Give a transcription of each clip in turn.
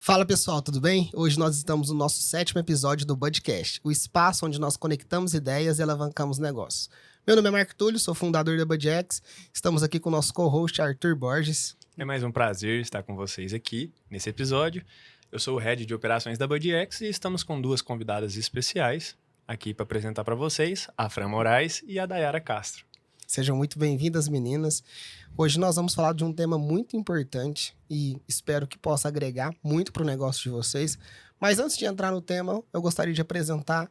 Fala pessoal, tudo bem? Hoje nós estamos no nosso 7º episódio do Budcast, o espaço onde nós conectamos ideias e alavancamos negócios. Meu nome é Marco Túlio, sou fundador da BudX. Estamos aqui com o nosso co-host Arthur Borges. É mais um prazer estar com vocês aqui nesse episódio. Eu sou o Head de Operações da BudX e estamos com duas convidadas especiais aqui para apresentar para vocês, a Fran Moraes e a Dayara Castro. Sejam muito bem-vindas, meninas. Hoje nós vamos falar de um tema muito importante e espero que possa agregar muito para o negócio de vocês. Mas antes de entrar no tema, eu gostaria de apresentar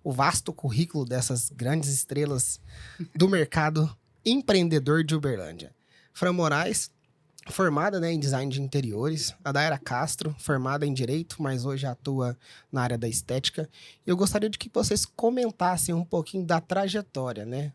o vasto currículo dessas grandes estrelas do mercado empreendedor de Uberlândia. Fran Moraes, formada, em design de interiores. A Dayara Castro, formada em direito, mas hoje atua na área da estética. Eu gostaria de que vocês comentassem um pouquinho da trajetória,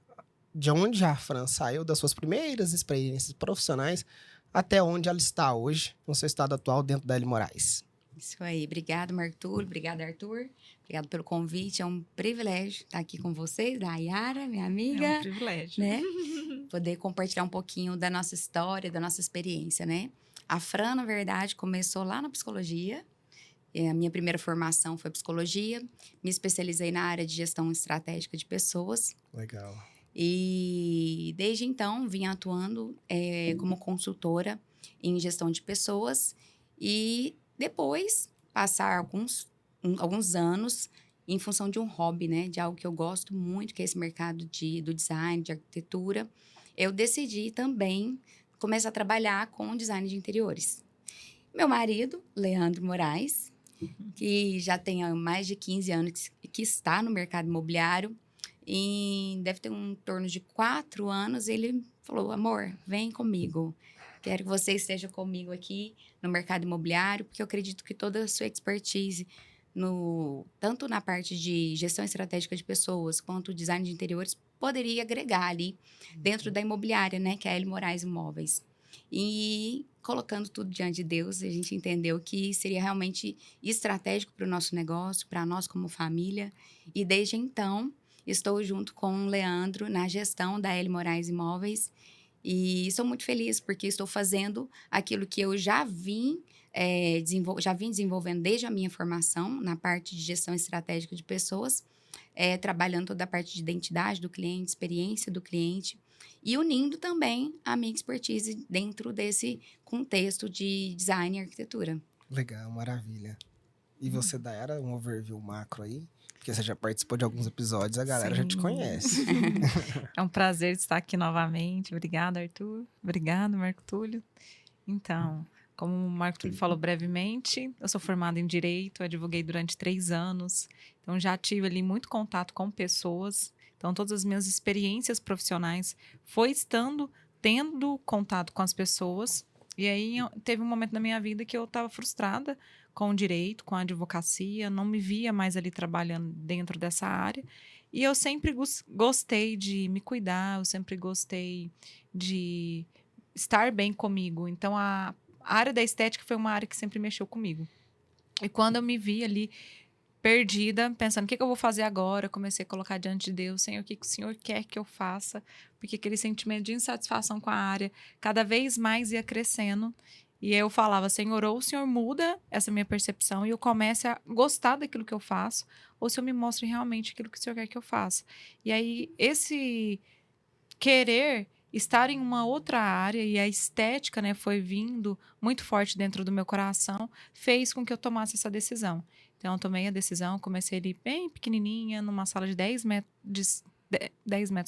de onde a Fran saiu, das suas primeiras experiências profissionais, até onde ela está hoje, no seu estado atual dentro da L. Moraes. Isso aí. Obrigado, Marco Túlio. Obrigado, Arthur. Obrigado pelo convite. É um privilégio estar aqui com vocês, Dayara, minha amiga. É um privilégio. Né? Poder compartilhar um pouquinho da nossa história, da nossa experiência, né? A Fran, na verdade, começou lá na psicologia. A minha primeira formação foi psicologia. Me especializei na área de gestão estratégica de pessoas. Legal. E desde então vim atuando como consultora em gestão de pessoas e depois passar alguns anos em função de um hobby, né, de algo que eu gosto muito, que é esse mercado do design, de arquitetura, eu decidi também começar a trabalhar com design de interiores. Meu marido, Leandro Moraes, que já tem mais de 15 anos que está no mercado imobiliário, e deve ter em torno de 4 anos, ele falou, amor, vem comigo. Quero que você esteja comigo aqui no mercado imobiliário, porque eu acredito que toda a sua expertise, tanto na parte de gestão estratégica de pessoas, quanto design de interiores, poderia agregar ali dentro da imobiliária, né, que é a L. Moraes Imóveis. E colocando tudo diante de Deus, a gente entendeu que seria realmente estratégico para o nosso negócio, para nós como família. E desde então, estou junto com o Leandro na gestão da L. Moraes Imóveis e estou muito feliz porque estou fazendo aquilo que eu já vim desenvolvendo desde a minha formação na parte de gestão estratégica de pessoas, trabalhando toda a parte de identidade do cliente, experiência do cliente e unindo também a minha expertise dentro desse contexto de design e arquitetura. Legal, maravilha. E você, Dayara, um overview macro aí? Porque você já participou de alguns episódios, a galera já te conhece. É um prazer estar aqui novamente. Obrigada, Arthur. Obrigado, Marco Túlio. Então, como o Marco Túlio falou brevemente, eu sou formada em Direito, advoguei durante 3 anos. Então, já tive ali muito contato com pessoas. Então, todas as minhas experiências profissionais foi tendo contato com as pessoas. E aí, teve um momento na minha vida que eu estava frustrada com o direito, com a advocacia, não me via mais ali trabalhando dentro dessa área. E eu sempre gostei de me cuidar, eu sempre gostei de estar bem comigo. Então, a área da estética foi uma área que sempre mexeu comigo. E quando eu me vi ali perdida, pensando, o que eu vou fazer agora? Comecei a colocar diante de Deus, Senhor, o que o Senhor quer que eu faça? Porque aquele sentimento de insatisfação com a área cada vez mais ia crescendo. E eu falava, Senhor, ou o Senhor muda essa minha percepção e eu comece a gostar daquilo que eu faço, ou o Senhor me mostre realmente aquilo que o Senhor quer que eu faça. E aí, esse querer estar em uma outra área e a estética, né, foi vindo muito forte dentro do meu coração, fez com que eu tomasse essa decisão. Então, eu tomei a decisão, comecei ali bem pequenininha, numa sala de 10 metros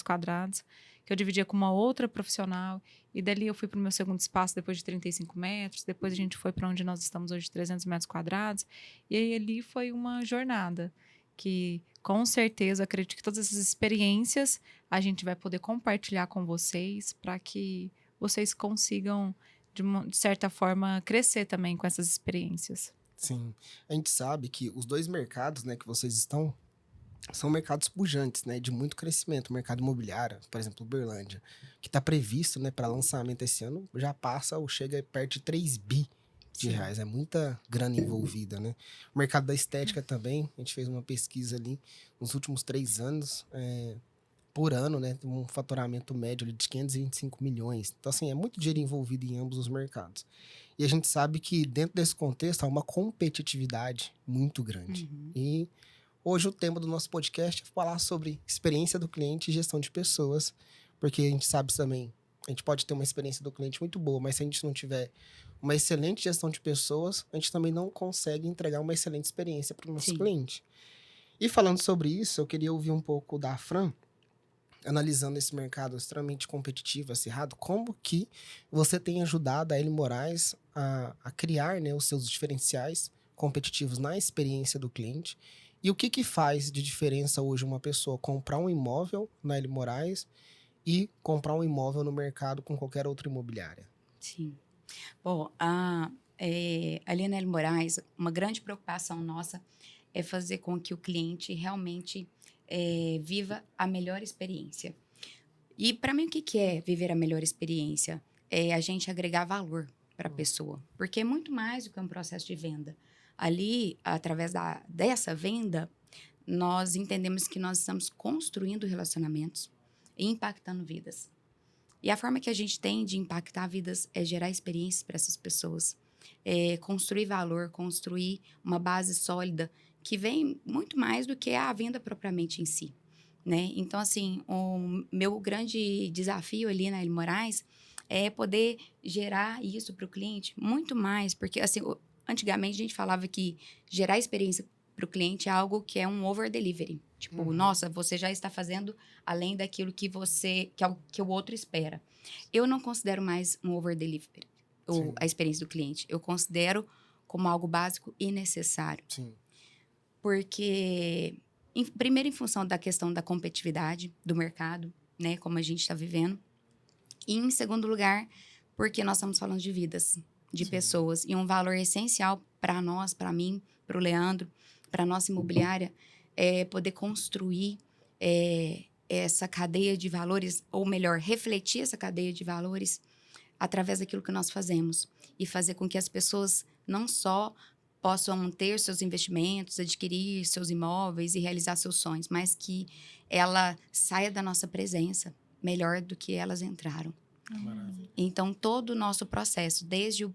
quadrados, que eu dividia com uma outra profissional, e dali eu fui para o meu segundo espaço depois de 35 metros, depois a gente foi para onde nós estamos hoje, 300 metros quadrados, e aí ali foi uma jornada que, com certeza, acredito que todas essas experiências a gente vai poder compartilhar com vocês para que vocês consigam, de certa forma, crescer também com essas experiências. Sim, a gente sabe que os dois mercados, que vocês estão, são mercados pujantes, de muito crescimento. O mercado imobiliário, por exemplo, Uberlândia, que está previsto, para lançamento esse ano, já passa ou chega perto de 3 bi de reais. É muita grana envolvida, né? O mercado da estética também, a gente fez uma pesquisa ali nos últimos 3 anos, por ano, né? Tem um faturamento médio ali de 525 milhões. Então, assim, é muito dinheiro envolvido em ambos os mercados. E a gente sabe que dentro desse contexto há uma competitividade muito grande. Uhum. E hoje o tema do nosso podcast é falar sobre experiência do cliente e gestão de pessoas, porque a gente sabe também, a gente pode ter uma experiência do cliente muito boa, mas se a gente não tiver uma excelente gestão de pessoas, a gente também não consegue entregar uma excelente experiência para o nosso Sim. cliente. E falando sobre isso, eu queria ouvir um pouco da Fran, analisando esse mercado extremamente competitivo, acirrado, como que você tem ajudado a L Moraes a criar, né, os seus diferenciais competitivos na experiência do cliente, e o que que faz de diferença hoje uma pessoa comprar um imóvel na L Moraes e comprar um imóvel no mercado com qualquer outra imobiliária? Sim. Bom, ali na L Moraes, uma grande preocupação nossa é fazer com que o cliente realmente viva a melhor experiência. E para mim, o que é viver a melhor experiência? É a gente agregar valor para a pessoa. Porque é muito mais do que um processo de venda. Ali, através dessa venda, nós entendemos que nós estamos construindo relacionamentos e impactando vidas. E a forma que a gente tem de impactar vidas é gerar experiências para essas pessoas. É construir valor, construir uma base sólida que vem muito mais do que a venda propriamente em si, né? Então, assim, o meu grande desafio ali na L Moraes é poder gerar isso para o cliente muito mais, porque, assim, antigamente a gente falava que gerar experiência para o cliente é algo que é um over-delivery. Tipo, nossa, você já está fazendo além daquilo que o outro espera. Eu não considero mais um over-delivery, a experiência do cliente. Eu considero como algo básico e necessário. Sim. Porque, primeiro, em função da questão da competitividade do mercado, né, como a gente está vivendo. E, em segundo lugar, porque nós estamos falando de vidas, de pessoas. E um valor essencial para nós, para mim, para o Leandro, para a nossa imobiliária, é poder construir essa cadeia de valores, ou melhor, refletir essa cadeia de valores através daquilo que nós fazemos. E fazer com que as pessoas não só possam ter seus investimentos, adquirir seus imóveis e realizar seus sonhos, mas que ela saia da nossa presença melhor do que elas entraram. Maravilha. Então, todo o nosso processo, desde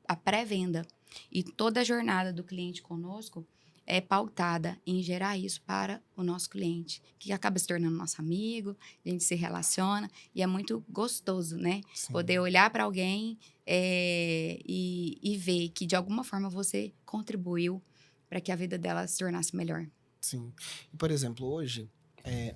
a pré-venda e toda a jornada do cliente conosco, é pautada em gerar isso para o nosso cliente, que acaba se tornando nosso amigo, a gente se relaciona, e é muito gostoso, né? Sim. Poder olhar para alguém e ver que, de alguma forma, você contribuiu para que a vida dela se tornasse melhor. Sim. E, por exemplo, hoje,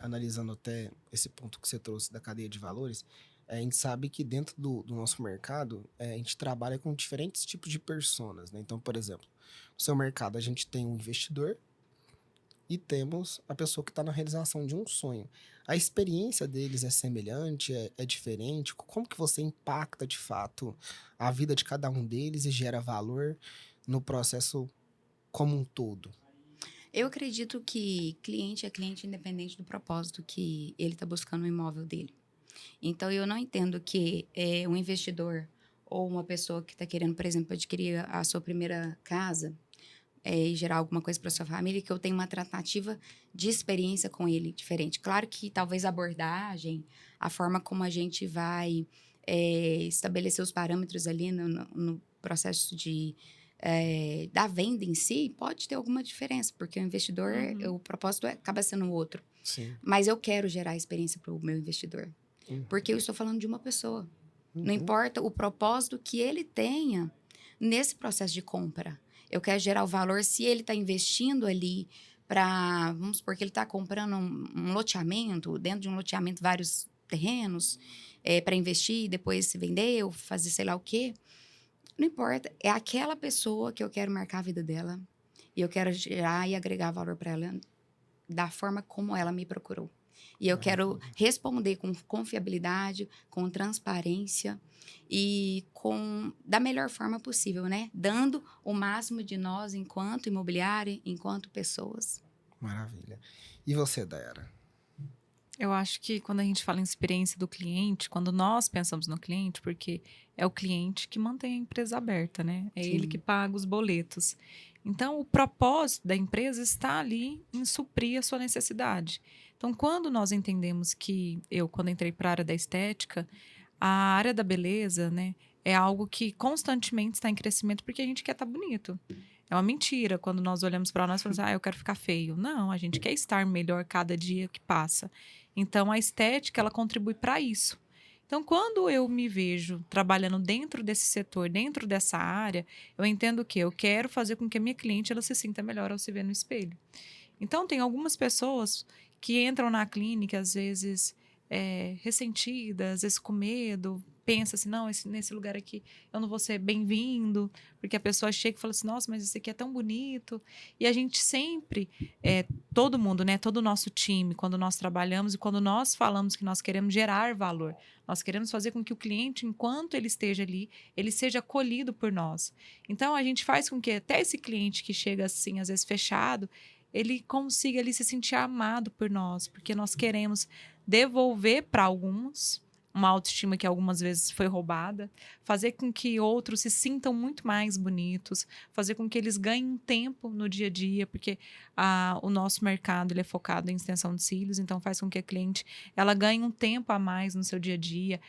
analisando até esse ponto que você trouxe da cadeia de valores, a gente sabe que dentro do nosso mercado, a gente trabalha com diferentes tipos de personas, né? Então, por exemplo, no seu mercado a gente tem um investidor e temos a pessoa que está na realização de um sonho. A experiência deles é semelhante, é diferente? Como que você impacta, de fato, a vida de cada um deles e gera valor no processo como um todo? Eu acredito que cliente é cliente independente do propósito que ele está buscando no imóvel dele. Então, eu não entendo que um investidor ou uma pessoa que está querendo, por exemplo, adquirir a sua primeira casa e gerar alguma coisa para sua família, que eu tenha uma tratativa de experiência com ele diferente. Claro que talvez a abordagem, a forma como a gente vai estabelecer os parâmetros ali no processo da venda em si, pode ter alguma diferença, porque o investidor, o propósito acaba sendo outro. Sim. Mas eu quero gerar experiência para o meu investidor. Porque eu estou falando de uma pessoa. Não importa o propósito que ele tenha nesse processo de compra. Eu quero gerar o valor se ele está investindo ali para... Vamos supor que ele está comprando um loteamento, dentro de um loteamento, vários terrenos, para investir e depois se vender ou fazer sei lá o quê. Não importa. É aquela pessoa que eu quero marcar a vida dela e eu quero gerar e agregar valor para ela da forma como ela me procurou. E eu quero responder com confiabilidade, com transparência e da melhor forma possível, né? Dando o máximo de nós enquanto imobiliária, enquanto pessoas. Maravilha. E você, Dayara? Eu acho que quando a gente fala em experiência do cliente, quando nós pensamos no cliente, porque é o cliente que mantém a empresa aberta, né? É ele que paga os boletos. Então, o propósito da empresa está ali em suprir a sua necessidade. Então, quando nós entendemos que quando entrei para a área da estética, a área da beleza, né, é algo que constantemente está em crescimento porque a gente quer estar bonito. É uma mentira quando nós olhamos para nós e falamos, eu quero ficar feio. Não, a gente quer estar melhor cada dia que passa. Então, a estética, ela contribui para isso. Então, quando eu me vejo trabalhando dentro desse setor, dentro dessa área, eu entendo que eu quero fazer com que a minha cliente ela se sinta melhor ao se ver no espelho. Então, tem algumas pessoas que entram na clínica, às vezes, ressentidas, às vezes com medo, pensa assim, não, nesse lugar aqui eu não vou ser bem-vindo, porque a pessoa chega e fala assim, nossa, mas esse aqui é tão bonito. E a gente sempre, todo mundo, né, todo o nosso time, quando nós trabalhamos e quando nós falamos que nós queremos gerar valor, nós queremos fazer com que o cliente, enquanto ele esteja ali, ele seja acolhido por nós. Então, a gente faz com que até esse cliente que chega assim, às vezes fechado, ele consiga ali se sentir amado por nós, porque nós queremos devolver para alguns uma autoestima que algumas vezes foi roubada, fazer com que outros se sintam muito mais bonitos, fazer com que eles ganhem tempo no dia a dia, porque o nosso mercado ele é focado em extensão de cílios, então faz com que a cliente ela ganhe um tempo a mais no seu dia a dia,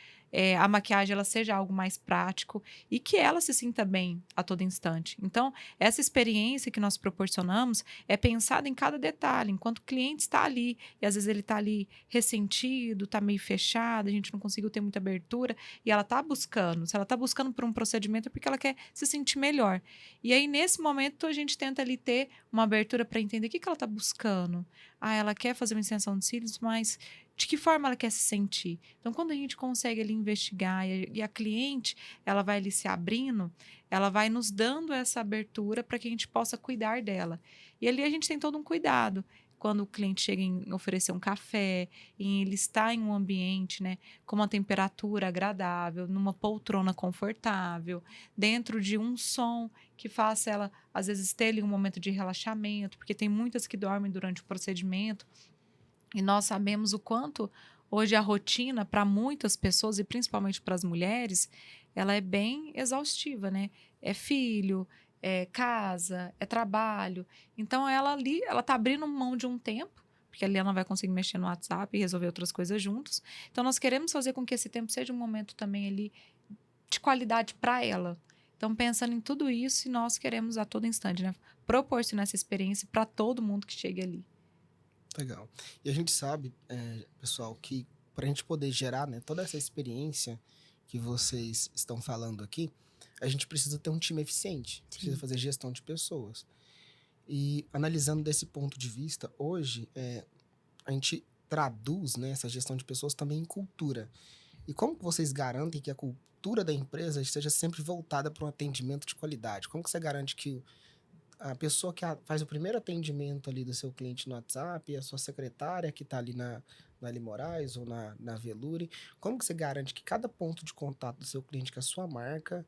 a maquiagem ela seja algo mais prático e que ela se sinta bem a todo instante. Então, essa experiência que nós proporcionamos é pensada em cada detalhe, enquanto o cliente está ali, e às vezes ele está ali ressentido, está meio fechado, a gente não conseguiu ter muita abertura, e ela está buscando. Se ela está buscando por um procedimento é porque ela quer se sentir melhor. E aí, nesse momento, a gente tenta ali ter uma abertura para entender o que ela está buscando. Ela quer fazer uma extensão de cílios, mas de que forma ela quer se sentir? Então, quando a gente consegue ali investigar e a cliente, ela vai ali se abrindo, ela vai nos dando essa abertura para que a gente possa cuidar dela. E ali a gente tem todo um cuidado. Quando o cliente chega em oferecer um café, em ele estar em um ambiente, né, com uma temperatura agradável, numa poltrona confortável, dentro de um som que faça ela, às vezes, ter ali um momento de relaxamento, porque tem muitas que dormem durante o procedimento. E nós sabemos o quanto hoje a rotina, para muitas pessoas, e principalmente para as mulheres, ela é bem exaustiva, né? É filho, é casa, é trabalho. Então, ela ali, ela está abrindo mão de um tempo, porque ali ela não vai conseguir mexer no WhatsApp e resolver outras coisas juntos. Então, nós queremos fazer com que esse tempo seja um momento também ali de qualidade para ela. Então, pensando em tudo isso, nós queremos a todo instante, né? Proporcionar essa experiência para todo mundo que chegue ali. Legal. E a gente sabe, pessoal, que para a gente poder gerar, né, toda essa experiência que vocês estão falando aqui, a gente precisa ter um time eficiente, precisa fazer gestão de pessoas. E analisando desse ponto de vista, hoje a gente traduz, né, essa gestão de pessoas também em cultura. E como que vocês garantem que a cultura da empresa esteja sempre voltada para um atendimento de qualidade? Como que você garante que a pessoa que faz o primeiro atendimento ali do seu cliente no WhatsApp, a sua secretária que está ali na Ali Moraes ou na Velure, como que você garante que cada ponto de contato do seu cliente com a sua marca,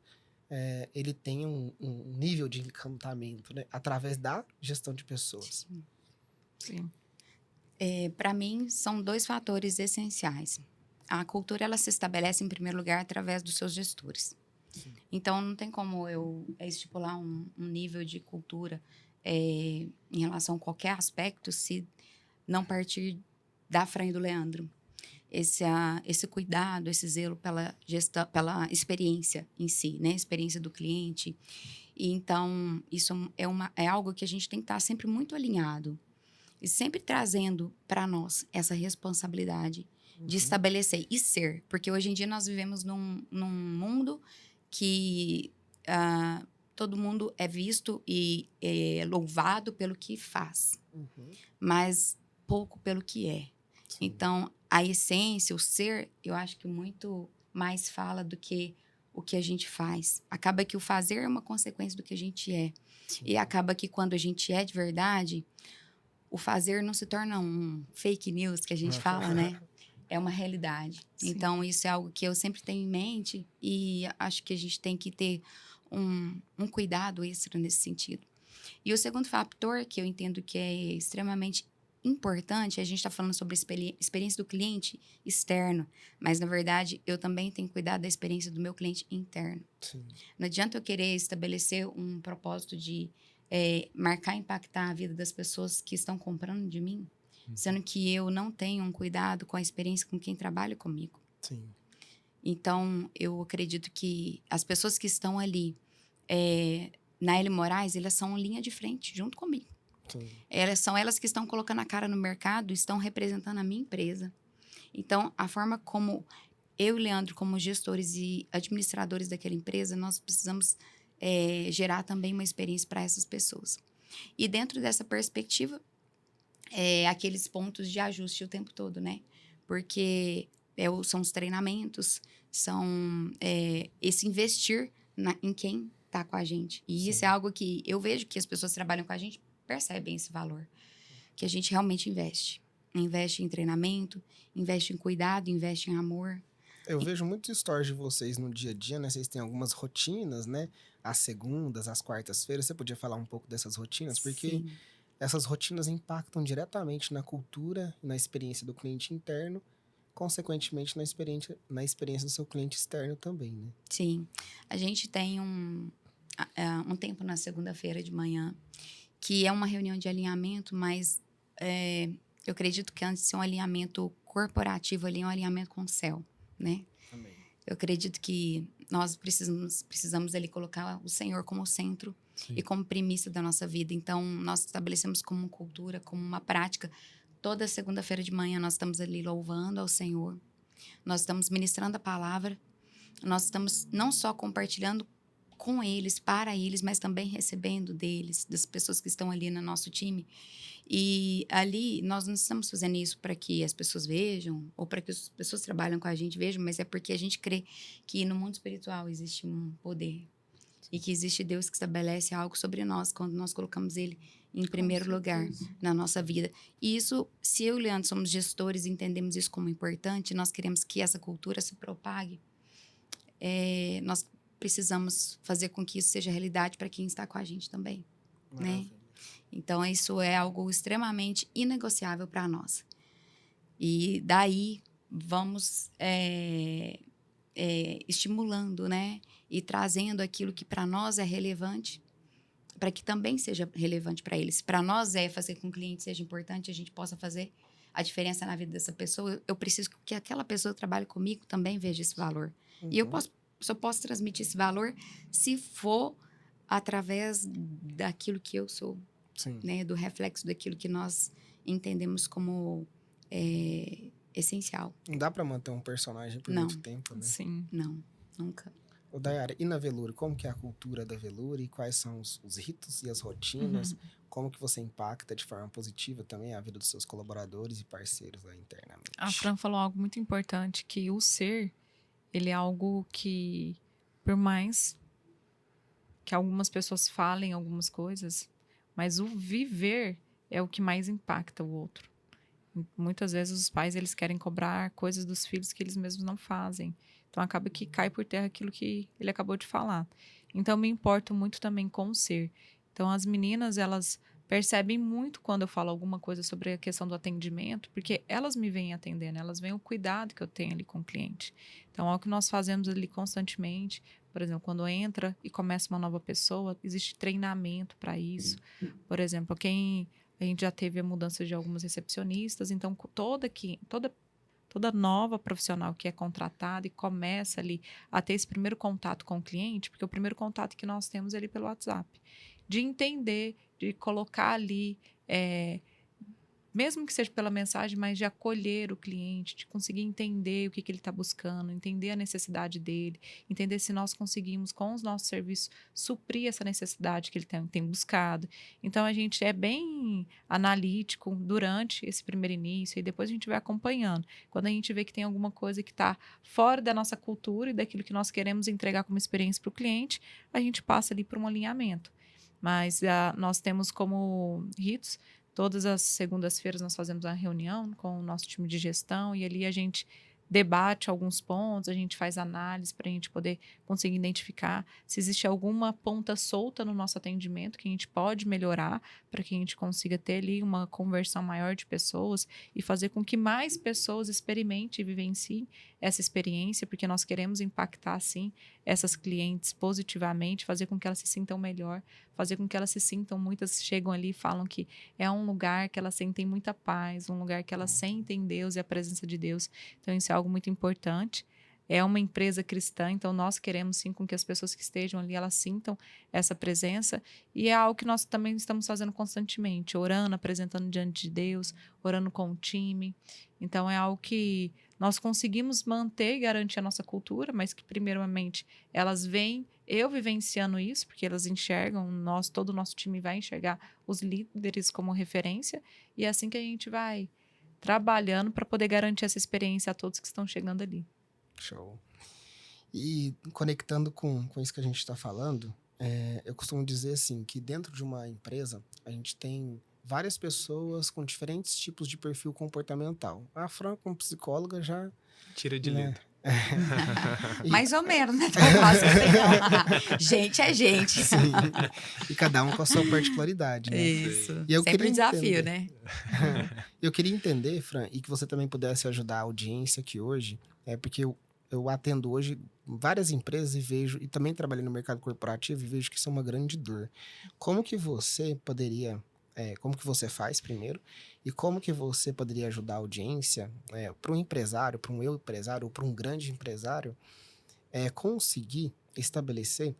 ele tenha um nível de encantamento, né? Através da gestão de pessoas? Sim. Para mim, são 2 fatores essenciais. A cultura ela se estabelece, em primeiro lugar, através dos seus gestores. Sim. Então, não tem como eu estipular um nível de cultura em relação a qualquer aspecto se não partir da Fran e do Leandro. Esse cuidado, esse zelo pela gestão, pela experiência em si, né? Experiência do cliente. E, então, isso é algo que a gente tem que estar sempre muito alinhado. E sempre trazendo para nós essa responsabilidade de estabelecer e ser. Porque hoje em dia nós vivemos num mundo que todo mundo é visto e é louvado pelo que faz, mas pouco pelo que é. Sim. Então, a essência, o ser, eu acho que muito mais fala do que o que a gente faz. Acaba que o fazer é uma consequência do que a gente é. Sim. E acaba que quando a gente é de verdade, o fazer não se torna um fake news que a gente fala, né? É uma realidade. Sim. Então, isso é algo que eu sempre tenho em mente e acho que a gente tem que ter um cuidado extra nesse sentido. E o segundo fator que eu entendo que é extremamente importante, a gente está falando sobre a experiência do cliente externo, mas, na verdade, eu também tenho que cuidar da experiência do meu cliente interno. Sim. Não adianta eu querer estabelecer um propósito de marcar e impactar a vida das pessoas que estão comprando de mim, sendo que eu não tenho um cuidado com a experiência com quem trabalha comigo. Sim. Então, eu acredito que as pessoas que estão ali na L Moraes, elas são linha de frente, junto comigo. Sim. São elas que estão colocando a cara no mercado, estão representando a minha empresa. Então, a forma como eu e o Leandro, como gestores e administradores daquela empresa, nós precisamos gerar também uma experiência para essas pessoas. E dentro dessa perspectiva, aqueles pontos de ajuste o tempo todo, né? Porque são os treinamentos, são esse investir em quem está com a gente. E Sim. isso é algo que eu vejo que as pessoas que trabalham com a gente percebem esse valor. Que a gente realmente investe. Investe em treinamento, investe em cuidado, investe em amor. Eu vejo muitos stories de vocês no dia a dia, né? Vocês têm algumas rotinas, né? As segundas, as quartas-feiras. Você podia falar um pouco dessas rotinas? Porque Sim. essas rotinas impactam diretamente na cultura e na experiência do cliente interno, consequentemente na experiência do seu cliente externo também, né? Sim. A gente tem um tempo na segunda-feira de manhã, que é uma reunião de alinhamento, mas eu acredito que antes de ser um alinhamento corporativo, ali é um alinhamento com o céu, né? Amém. Eu acredito que nós precisamos ali colocar o Senhor como centro e como premissa da nossa vida. Então, nós estabelecemos como cultura, como uma prática. Toda segunda-feira de manhã nós estamos ali louvando ao Senhor. Nós estamos ministrando a palavra. Nós estamos não só compartilhando com eles, para eles, mas também recebendo deles, das pessoas que estão ali no nosso time. E ali, nós não estamos fazendo isso para que as pessoas vejam, ou para que as pessoas que trabalham com a gente vejam, mas é porque a gente crê que no mundo espiritual existe um poder. E que existe Deus que estabelece algo sobre nós, quando nós colocamos Ele em primeiro lugar na nossa vida. E isso, se eu e o Leandro somos gestores e entendemos isso como importante, nós queremos que essa cultura se propague, nós precisamos fazer com que isso seja realidade para quem está com a gente também. Maravilha. Então, isso é algo extremamente inegociável para nós. E daí, vamos estimulando, né? E trazendo aquilo que para nós é relevante, para que também seja relevante para eles. Para nós fazer com que o cliente seja importante, a gente possa fazer a diferença na vida dessa pessoa. Eu preciso que aquela pessoa que trabalha comigo também veja esse valor. Uhum. E eu só posso transmitir esse valor se for através daquilo que eu sou. Sim. Né, do reflexo daquilo que nós entendemos como essencial. Não dá pra manter um personagem por Não. muito tempo, né? Sim. Não, nunca. Ô, Dayara, e na Velure, como que é a cultura da Velure? E quais são os ritos e as rotinas? Como que você impacta de forma positiva também a vida dos seus colaboradores e parceiros lá internamente? A Fran falou algo muito importante, que o ser, ele é algo que, por mais que algumas pessoas falem algumas coisas, mas o viver é o que mais impacta o outro. Muitas vezes os pais, eles querem cobrar coisas dos filhos que eles mesmos não fazem. Então, acaba que cai por terra aquilo que ele acabou de falar. Então, me importo muito também com o ser. Então, as meninas, elas percebem muito quando eu falo alguma coisa sobre a questão do atendimento, porque elas me vêm atendendo, elas veem o cuidado que eu tenho ali com o cliente. Então, é o que nós fazemos ali constantemente. Por exemplo, quando entra e começa uma nova pessoa, existe treinamento para isso. Por exemplo, a gente já teve a mudança de algumas recepcionistas, então toda nova profissional que é contratada e começa ali a ter esse primeiro contato com o cliente, porque o primeiro contato que nós temos é ali pelo WhatsApp, de entender, de colocar ali, mesmo que seja pela mensagem, mas de acolher o cliente, de conseguir entender o que ele está buscando, entender a necessidade dele, entender se nós conseguimos, com os nossos serviços, suprir essa necessidade que ele tem buscado. Então, a gente é bem analítico durante esse primeiro início e depois a gente vai acompanhando. Quando a gente vê que tem alguma coisa que está fora da nossa cultura e daquilo que nós queremos entregar como experiência para o cliente, a gente passa ali para um alinhamento. Mas nós temos como ritos, todas as segundas-feiras nós fazemos uma reunião com o nosso time de gestão e ali a gente debate alguns pontos, a gente faz análise para a gente poder conseguir identificar se existe alguma ponta solta no nosso atendimento que a gente pode melhorar para que a gente consiga ter ali uma conversão maior de pessoas e fazer com que mais pessoas experimentem e vivenciem essa experiência, porque nós queremos impactar, sim, essas clientes positivamente, fazer com que elas se sintam melhor, fazer com que elas se sintam, muitas chegam ali e falam que é um lugar que elas sentem muita paz, um lugar que elas sentem Deus e a presença de Deus. Então, isso é algo muito importante. É uma empresa cristã, então nós queremos sim com que as pessoas que estejam ali, elas sintam essa presença, e é algo que nós também estamos fazendo constantemente, orando, apresentando diante de Deus, orando com o time. Então é algo que nós conseguimos manter e garantir a nossa cultura, mas que primeiramente elas veem eu vivenciando isso, porque elas enxergam, todo o nosso time vai enxergar os líderes como referência, e é assim que a gente vai trabalhando para poder garantir essa experiência a todos que estão chegando ali. Show. E conectando com isso que a gente está falando, eu costumo dizer assim, que dentro de uma empresa, a gente tem várias pessoas com diferentes tipos de perfil comportamental. A Fran, como psicóloga, já... Tira de né? letra. Mais ou menos, né? Tão fácil assim, não. Gente é gente. Sim. E cada um com a sua particularidade, né? Isso. E eu Sempre queria um desafio, entender. né? Eu queria entender, Fran, e que você também pudesse ajudar a audiência aqui hoje, porque eu atendo hoje várias empresas e vejo, e também trabalhei no mercado corporativo e vejo que isso é uma grande dor. Como que você poderia, como que você faz primeiro, e como que você poderia ajudar a audiência, para um empresário, para um eu empresário, ou para um grande empresário, conseguir estabelecer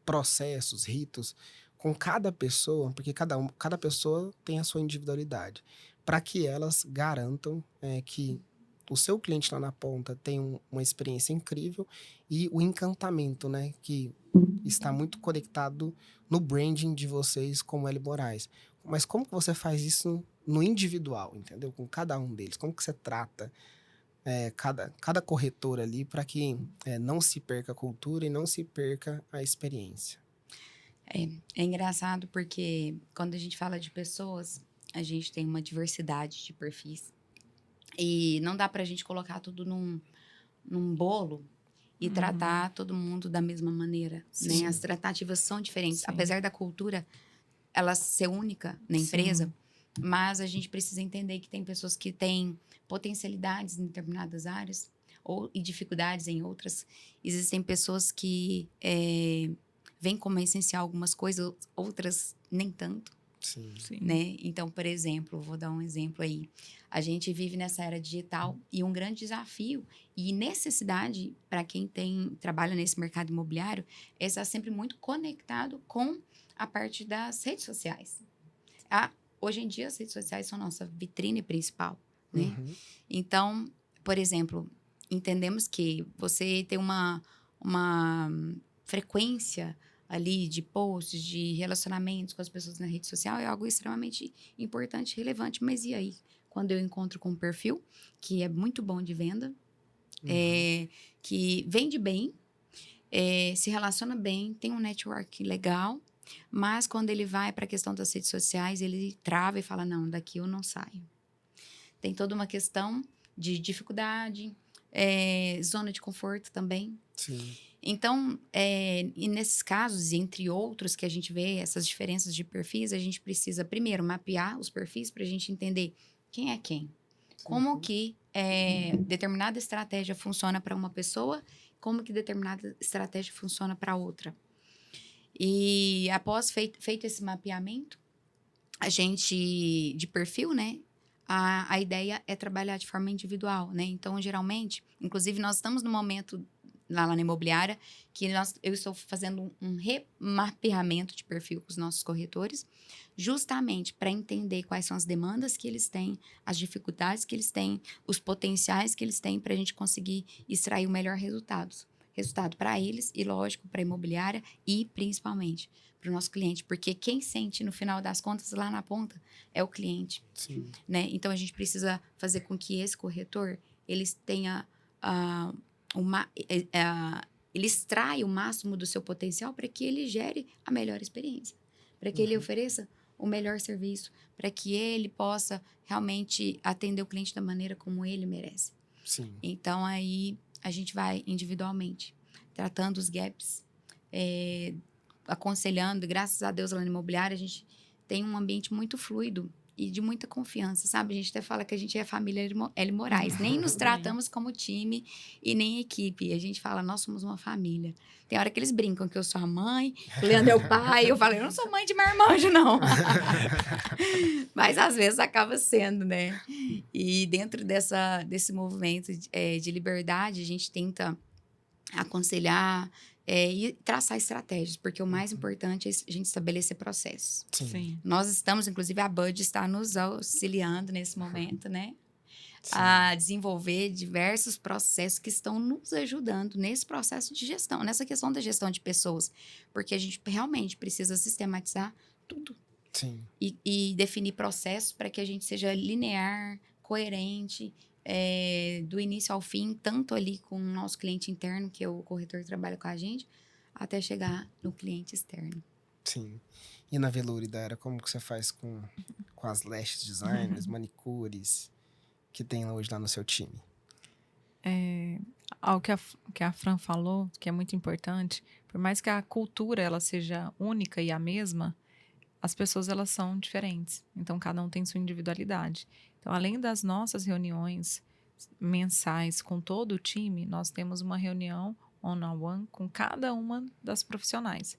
processos, ritos com cada pessoa, porque cada pessoa tem a sua individualidade, para que elas garantam que o seu cliente lá na ponta tem uma experiência incrível e o encantamento, né, que está muito conectado no branding de vocês como L. Moraes. Mas como que você faz isso no individual, entendeu? Com cada um deles? Como que você trata cada corretor ali para que não se perca a cultura e não se perca a experiência? É engraçado porque quando a gente fala de pessoas, a gente tem uma diversidade de perfis. E não dá pra gente colocar tudo num bolo e tratar todo mundo da mesma maneira, Sim. né? As tratativas são diferentes. Sim. Apesar da cultura ela ser única na empresa, Sim. mas a gente precisa entender que tem pessoas que têm potencialidades em determinadas áreas e dificuldades em outras. Existem pessoas que veem como essencial algumas coisas, outras nem tanto. Sim. Sim. Né? Então, por exemplo, vou dar um exemplo aí. A gente vive nessa era digital e um grande desafio e necessidade para quem trabalha nesse mercado imobiliário é estar sempre muito conectado com a parte das redes sociais. Hoje em dia, as redes sociais são nossa vitrine principal, né? Uhum. Então, por exemplo, entendemos que você tem uma frequência ali de posts, de relacionamentos com as pessoas na rede social é algo extremamente importante e relevante. Mas e aí? Quando eu encontro com um perfil que é muito bom de venda, que vende bem, se relaciona bem, tem um network legal, mas quando ele vai para a questão das redes sociais, ele trava e fala, não, daqui eu não saio. Tem toda uma questão de dificuldade, zona de conforto também. Sim. Então, e nesses casos, entre outros que a gente vê, essas diferenças de perfis, a gente precisa, primeiro, mapear os perfis para a gente entender quem é quem. Como que determinada estratégia funciona para uma pessoa, como que determinada estratégia funciona para outra. E após feito esse mapeamento, a gente, de perfil, né? A ideia é trabalhar de forma individual, né? Então, geralmente, inclusive, nós estamos no momento lá na imobiliária, que eu estou fazendo um remapeamento de perfil com os nossos corretores, justamente para entender quais são as demandas que eles têm, as dificuldades que eles têm, os potenciais que eles têm para a gente conseguir extrair o melhor resultado para eles e, lógico, para a imobiliária e, principalmente, para o nosso cliente, porque quem sente, no final das contas, lá na ponta, é o cliente. Sim. Né? Então, a gente precisa fazer com que esse corretor, ele tenha ele extrai o máximo do seu potencial para que ele gere a melhor experiência, para que ele ofereça o melhor serviço, para que ele possa realmente atender o cliente da maneira como ele merece. Sim. Então, aí a gente vai individualmente, tratando os gaps, aconselhando. Graças a Deus, lá na imobiliária, a gente tem um ambiente muito fluido e de muita confiança, sabe? A gente até fala que a gente é a família L. Moraes. Nem nos tratamos como time e nem equipe. A gente fala, nós somos uma família. Tem hora que eles brincam que eu sou a mãe, o Leandro é o pai. Eu falo, eu não sou mãe de marmanjo, não. Mas às vezes acaba sendo, né? E dentro desse movimento de liberdade, a gente tenta aconselhar e traçar estratégias, porque o mais importante é a gente estabelecer processos. Sim. Nós estamos, inclusive, a Bud está nos auxiliando nesse momento, né? Sim. A desenvolver diversos processos que estão nos ajudando nesse processo de gestão, nessa questão da gestão de pessoas, porque a gente realmente precisa sistematizar tudo Sim. e definir processos para que a gente seja linear, coerente, do início ao fim, tanto ali com o nosso cliente interno, que é o corretor que trabalha com a gente, até chegar no cliente externo. Sim. E na Velure, Dara, como que você faz com as lash designers, manicures que tem hoje lá no seu time? Algo que a Fran falou, que é muito importante, por mais que a cultura ela seja única e a mesma, as pessoas elas são diferentes. Então, cada um tem sua individualidade. Então, além das nossas reuniões mensais com todo o time, nós temos uma reunião one-on-one com cada uma das profissionais.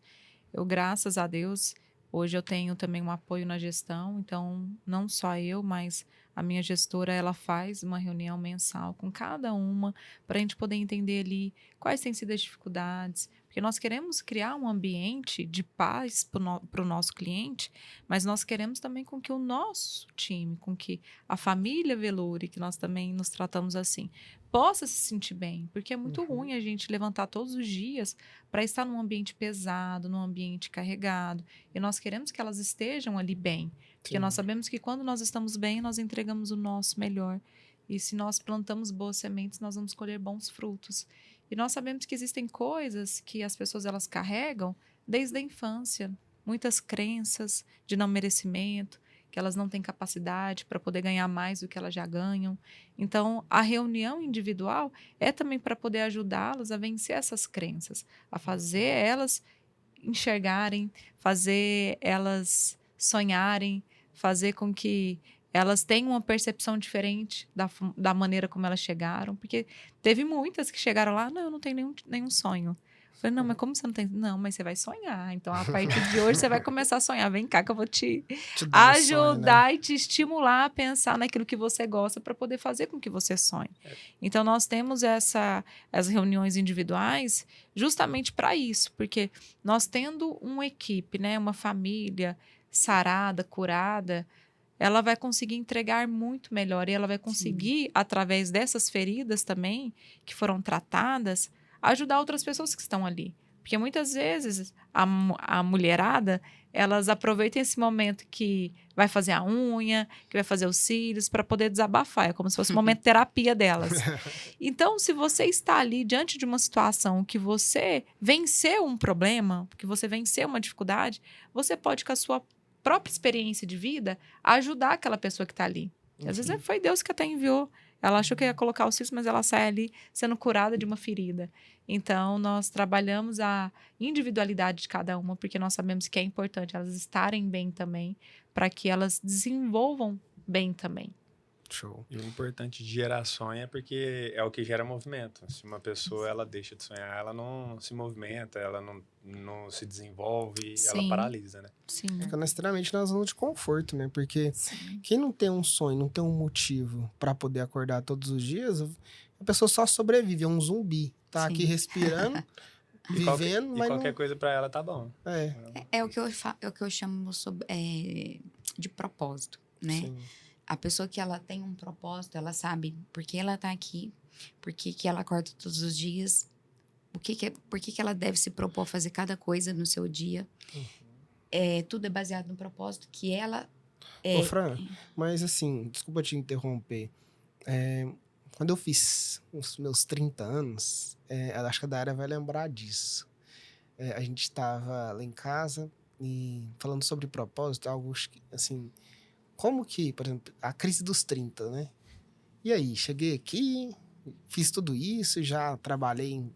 Eu, graças a Deus, hoje eu tenho também um apoio na gestão, então não só eu, mas a minha gestora, ela faz uma reunião mensal com cada uma para a gente poder entender ali quais têm sido as dificuldades, porque nós queremos criar um ambiente de paz para o nosso cliente, mas nós queremos também com que o nosso time, com que a família Velure, que nós também nos tratamos assim, possa se sentir bem, porque é muito ruim a gente levantar todos os dias para estar num ambiente pesado, num ambiente carregado, e nós queremos que elas estejam ali bem, porque Sim. nós sabemos que quando nós estamos bem, nós entregamos o nosso melhor, e se nós plantamos boas sementes, nós vamos colher bons frutos. E nós sabemos que existem coisas que as pessoas elas carregam desde a infância, muitas crenças de não merecimento, que elas não têm capacidade para poder ganhar mais do que elas já ganham. Então, a reunião individual é também para poder ajudá-las a vencer essas crenças, a fazer elas enxergarem, fazer elas sonharem, fazer com que elas tenham uma percepção diferente da maneira como elas chegaram, porque teve muitas que chegaram lá, não, eu não tenho nenhum sonho. Eu falei, não, mas como você não tem? Não, mas você vai sonhar. Então, a partir de hoje, você vai começar a sonhar.Em cá que eu vou te dar um ajudar sonho, né? e te estimular a pensar naquilo que você gosta para poder fazer com que você sonhe. Então, nós temos as reuniões individuais justamente para isso, porque nós tendo uma equipe, né, uma família sarada, curada, ela vai conseguir entregar muito melhor e ela vai conseguir, através dessas feridas também, que foram tratadas, ajudar outras pessoas que estão ali. Porque muitas vezes a mulherada, elas aproveitam esse momento que vai fazer a unha, que vai fazer os cílios, para poder desabafar. É como se fosse um momento de terapia delas. Então, se você está ali diante de uma situação que você venceu um problema, que você venceu uma dificuldade, você pode, com a sua própria experiência de vida, ajudar aquela pessoa que está ali. Às vezes foi Deus que até enviou. Ela achou que ia colocar o cílio, mas ela sai ali sendo curada de uma ferida. Então, nós trabalhamos a individualidade de cada uma, porque nós sabemos que é importante elas estarem bem também, para que elas desenvolvam bem também. Show. E o importante de gerar sonho é porque é o que gera movimento. Se uma pessoa ela deixa de sonhar, ela não se movimenta, ela não se desenvolve, ela Sim. paralisa, né? Sim. Fica extremamente na zona de conforto, né? Porque Sim. quem não tem um sonho, não tem um motivo para poder acordar todos os dias, a pessoa só sobrevive, é um zumbi. Tá Sim. aqui respirando, vivendo, E mas qualquer não... coisa pra ela tá bom. É, É o que eu chamo de propósito, né? sim. A pessoa que ela tem um propósito, ela sabe por que ela tá aqui, por que ela acorda todos os dias, por que ela deve se propor a fazer cada coisa no seu dia. Tudo é baseado no propósito que ela... Ô, Fran, mas assim, desculpa te interromper. Quando eu fiz os meus 30 anos, acho que a Dara vai lembrar disso. A gente estava lá em casa e falando sobre propósito, algo assim... Como que, por exemplo, a crise dos 30, né? E aí, cheguei aqui, fiz tudo isso, já trabalhei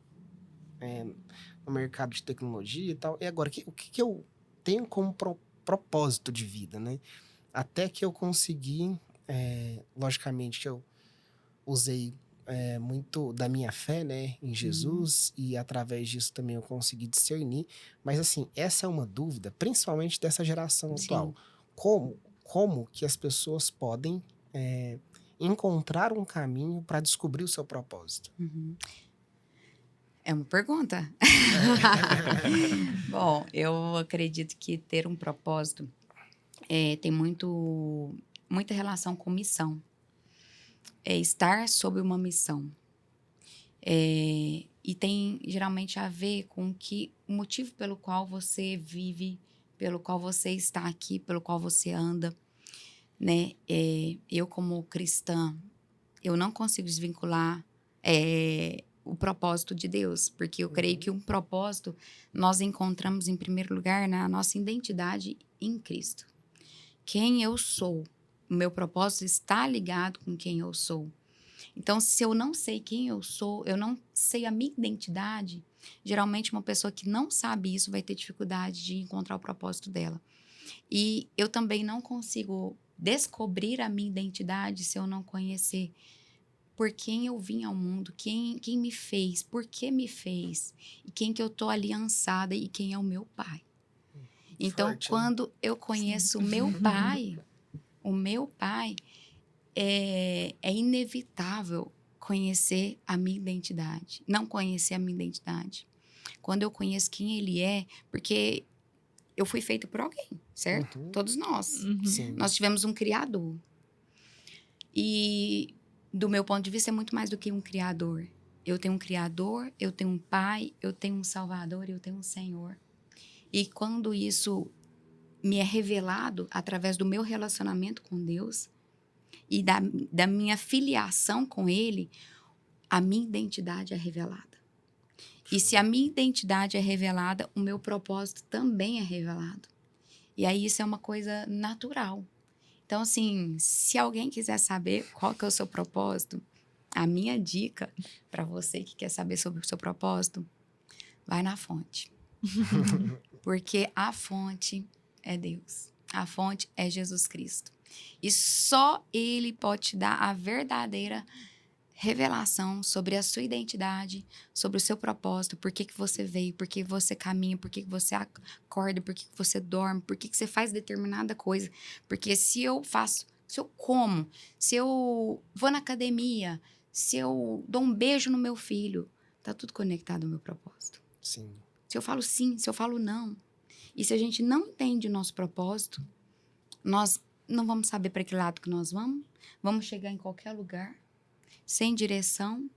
no mercado de tecnologia e tal. E agora, o que eu tenho como propósito de vida, né? até que eu consegui, logicamente que eu usei muito da minha fé, né, em Jesus, e através disso também eu consegui discernir. Mas, assim, essa é uma dúvida, principalmente dessa geração atual. Como que as pessoas podem encontrar um caminho para descobrir o seu propósito? Uhum. É uma pergunta. Bom, eu acredito que ter um propósito tem muita relação com missão. É estar sob uma missão. E tem geralmente a ver com o motivo pelo qual você vive, pelo qual você está aqui, pelo qual você anda, né? Eu, como cristã, eu não consigo desvincular o propósito de Deus, porque eu creio que um propósito nós encontramos, em primeiro lugar, na nossa identidade em Cristo. Quem eu sou, o meu propósito está ligado com quem eu sou. Então, se eu não sei quem eu sou, eu não sei a minha identidade, geralmente uma pessoa que não sabe isso vai ter dificuldade de encontrar o propósito dela. E eu também não consigo descobrir a minha identidade se eu não conhecer por quem eu vim ao mundo, quem me fez, por que me fez, e quem que eu tô aliançada e quem é o meu pai. Então, Forte, hein? quando eu conheço o meu pai, é inevitável conhecer a minha identidade, não conhecer a minha identidade. Quando eu conheço quem ele é, porque eu fui feita por alguém, certo? Uhum. Todos nós. Sim. Nós tivemos um criador. E, do meu ponto de vista, é muito mais do que um criador. Eu tenho um criador, eu tenho um pai, eu tenho um salvador, eu tenho um senhor. E quando isso me é revelado através do meu relacionamento com Deus e da minha filiação com Ele, a minha identidade é revelada. E se a minha identidade é revelada, o meu propósito também é revelado. E aí isso é uma coisa natural. Então, assim, se alguém quiser saber qual que é o seu propósito, a minha dica para você que quer saber sobre o seu propósito, vai na fonte. Porque a fonte é Deus. A fonte é Jesus Cristo. E só Ele pode te dar a verdadeira revelação sobre a sua identidade, sobre o seu propósito, por que você veio, por que você caminha, por que você acorda, por que você dorme, por que você faz determinada coisa. Porque se eu como, se eu vou na academia, se eu dou um beijo no meu filho, tá tudo conectado ao meu propósito. Sim. Se eu falo sim, se eu falo não. E se a gente não entende o nosso propósito, nós não vamos saber para que lado que nós vamos chegar em qualquer lugar, sem direção,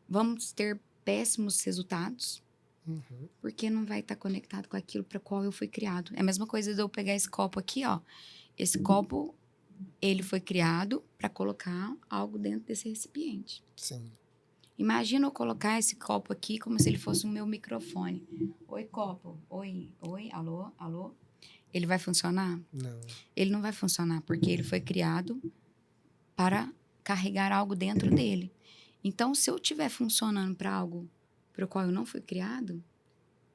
vamos ter péssimos resultados, Uhum. porque não vai estar conectado com aquilo para qual eu fui criado. É a mesma coisa de eu pegar esse copo aqui, ó. Esse copo, ele foi criado para colocar algo dentro desse recipiente. Sim. Imagina eu colocar esse copo aqui como se ele fosse o meu microfone. Oi, copo. Oi, alô, alô. Ele vai funcionar? Não. Ele não vai funcionar, porque ele foi criado para carregar algo dentro dele. Então, se eu estiver funcionando para algo para o qual eu não fui criado,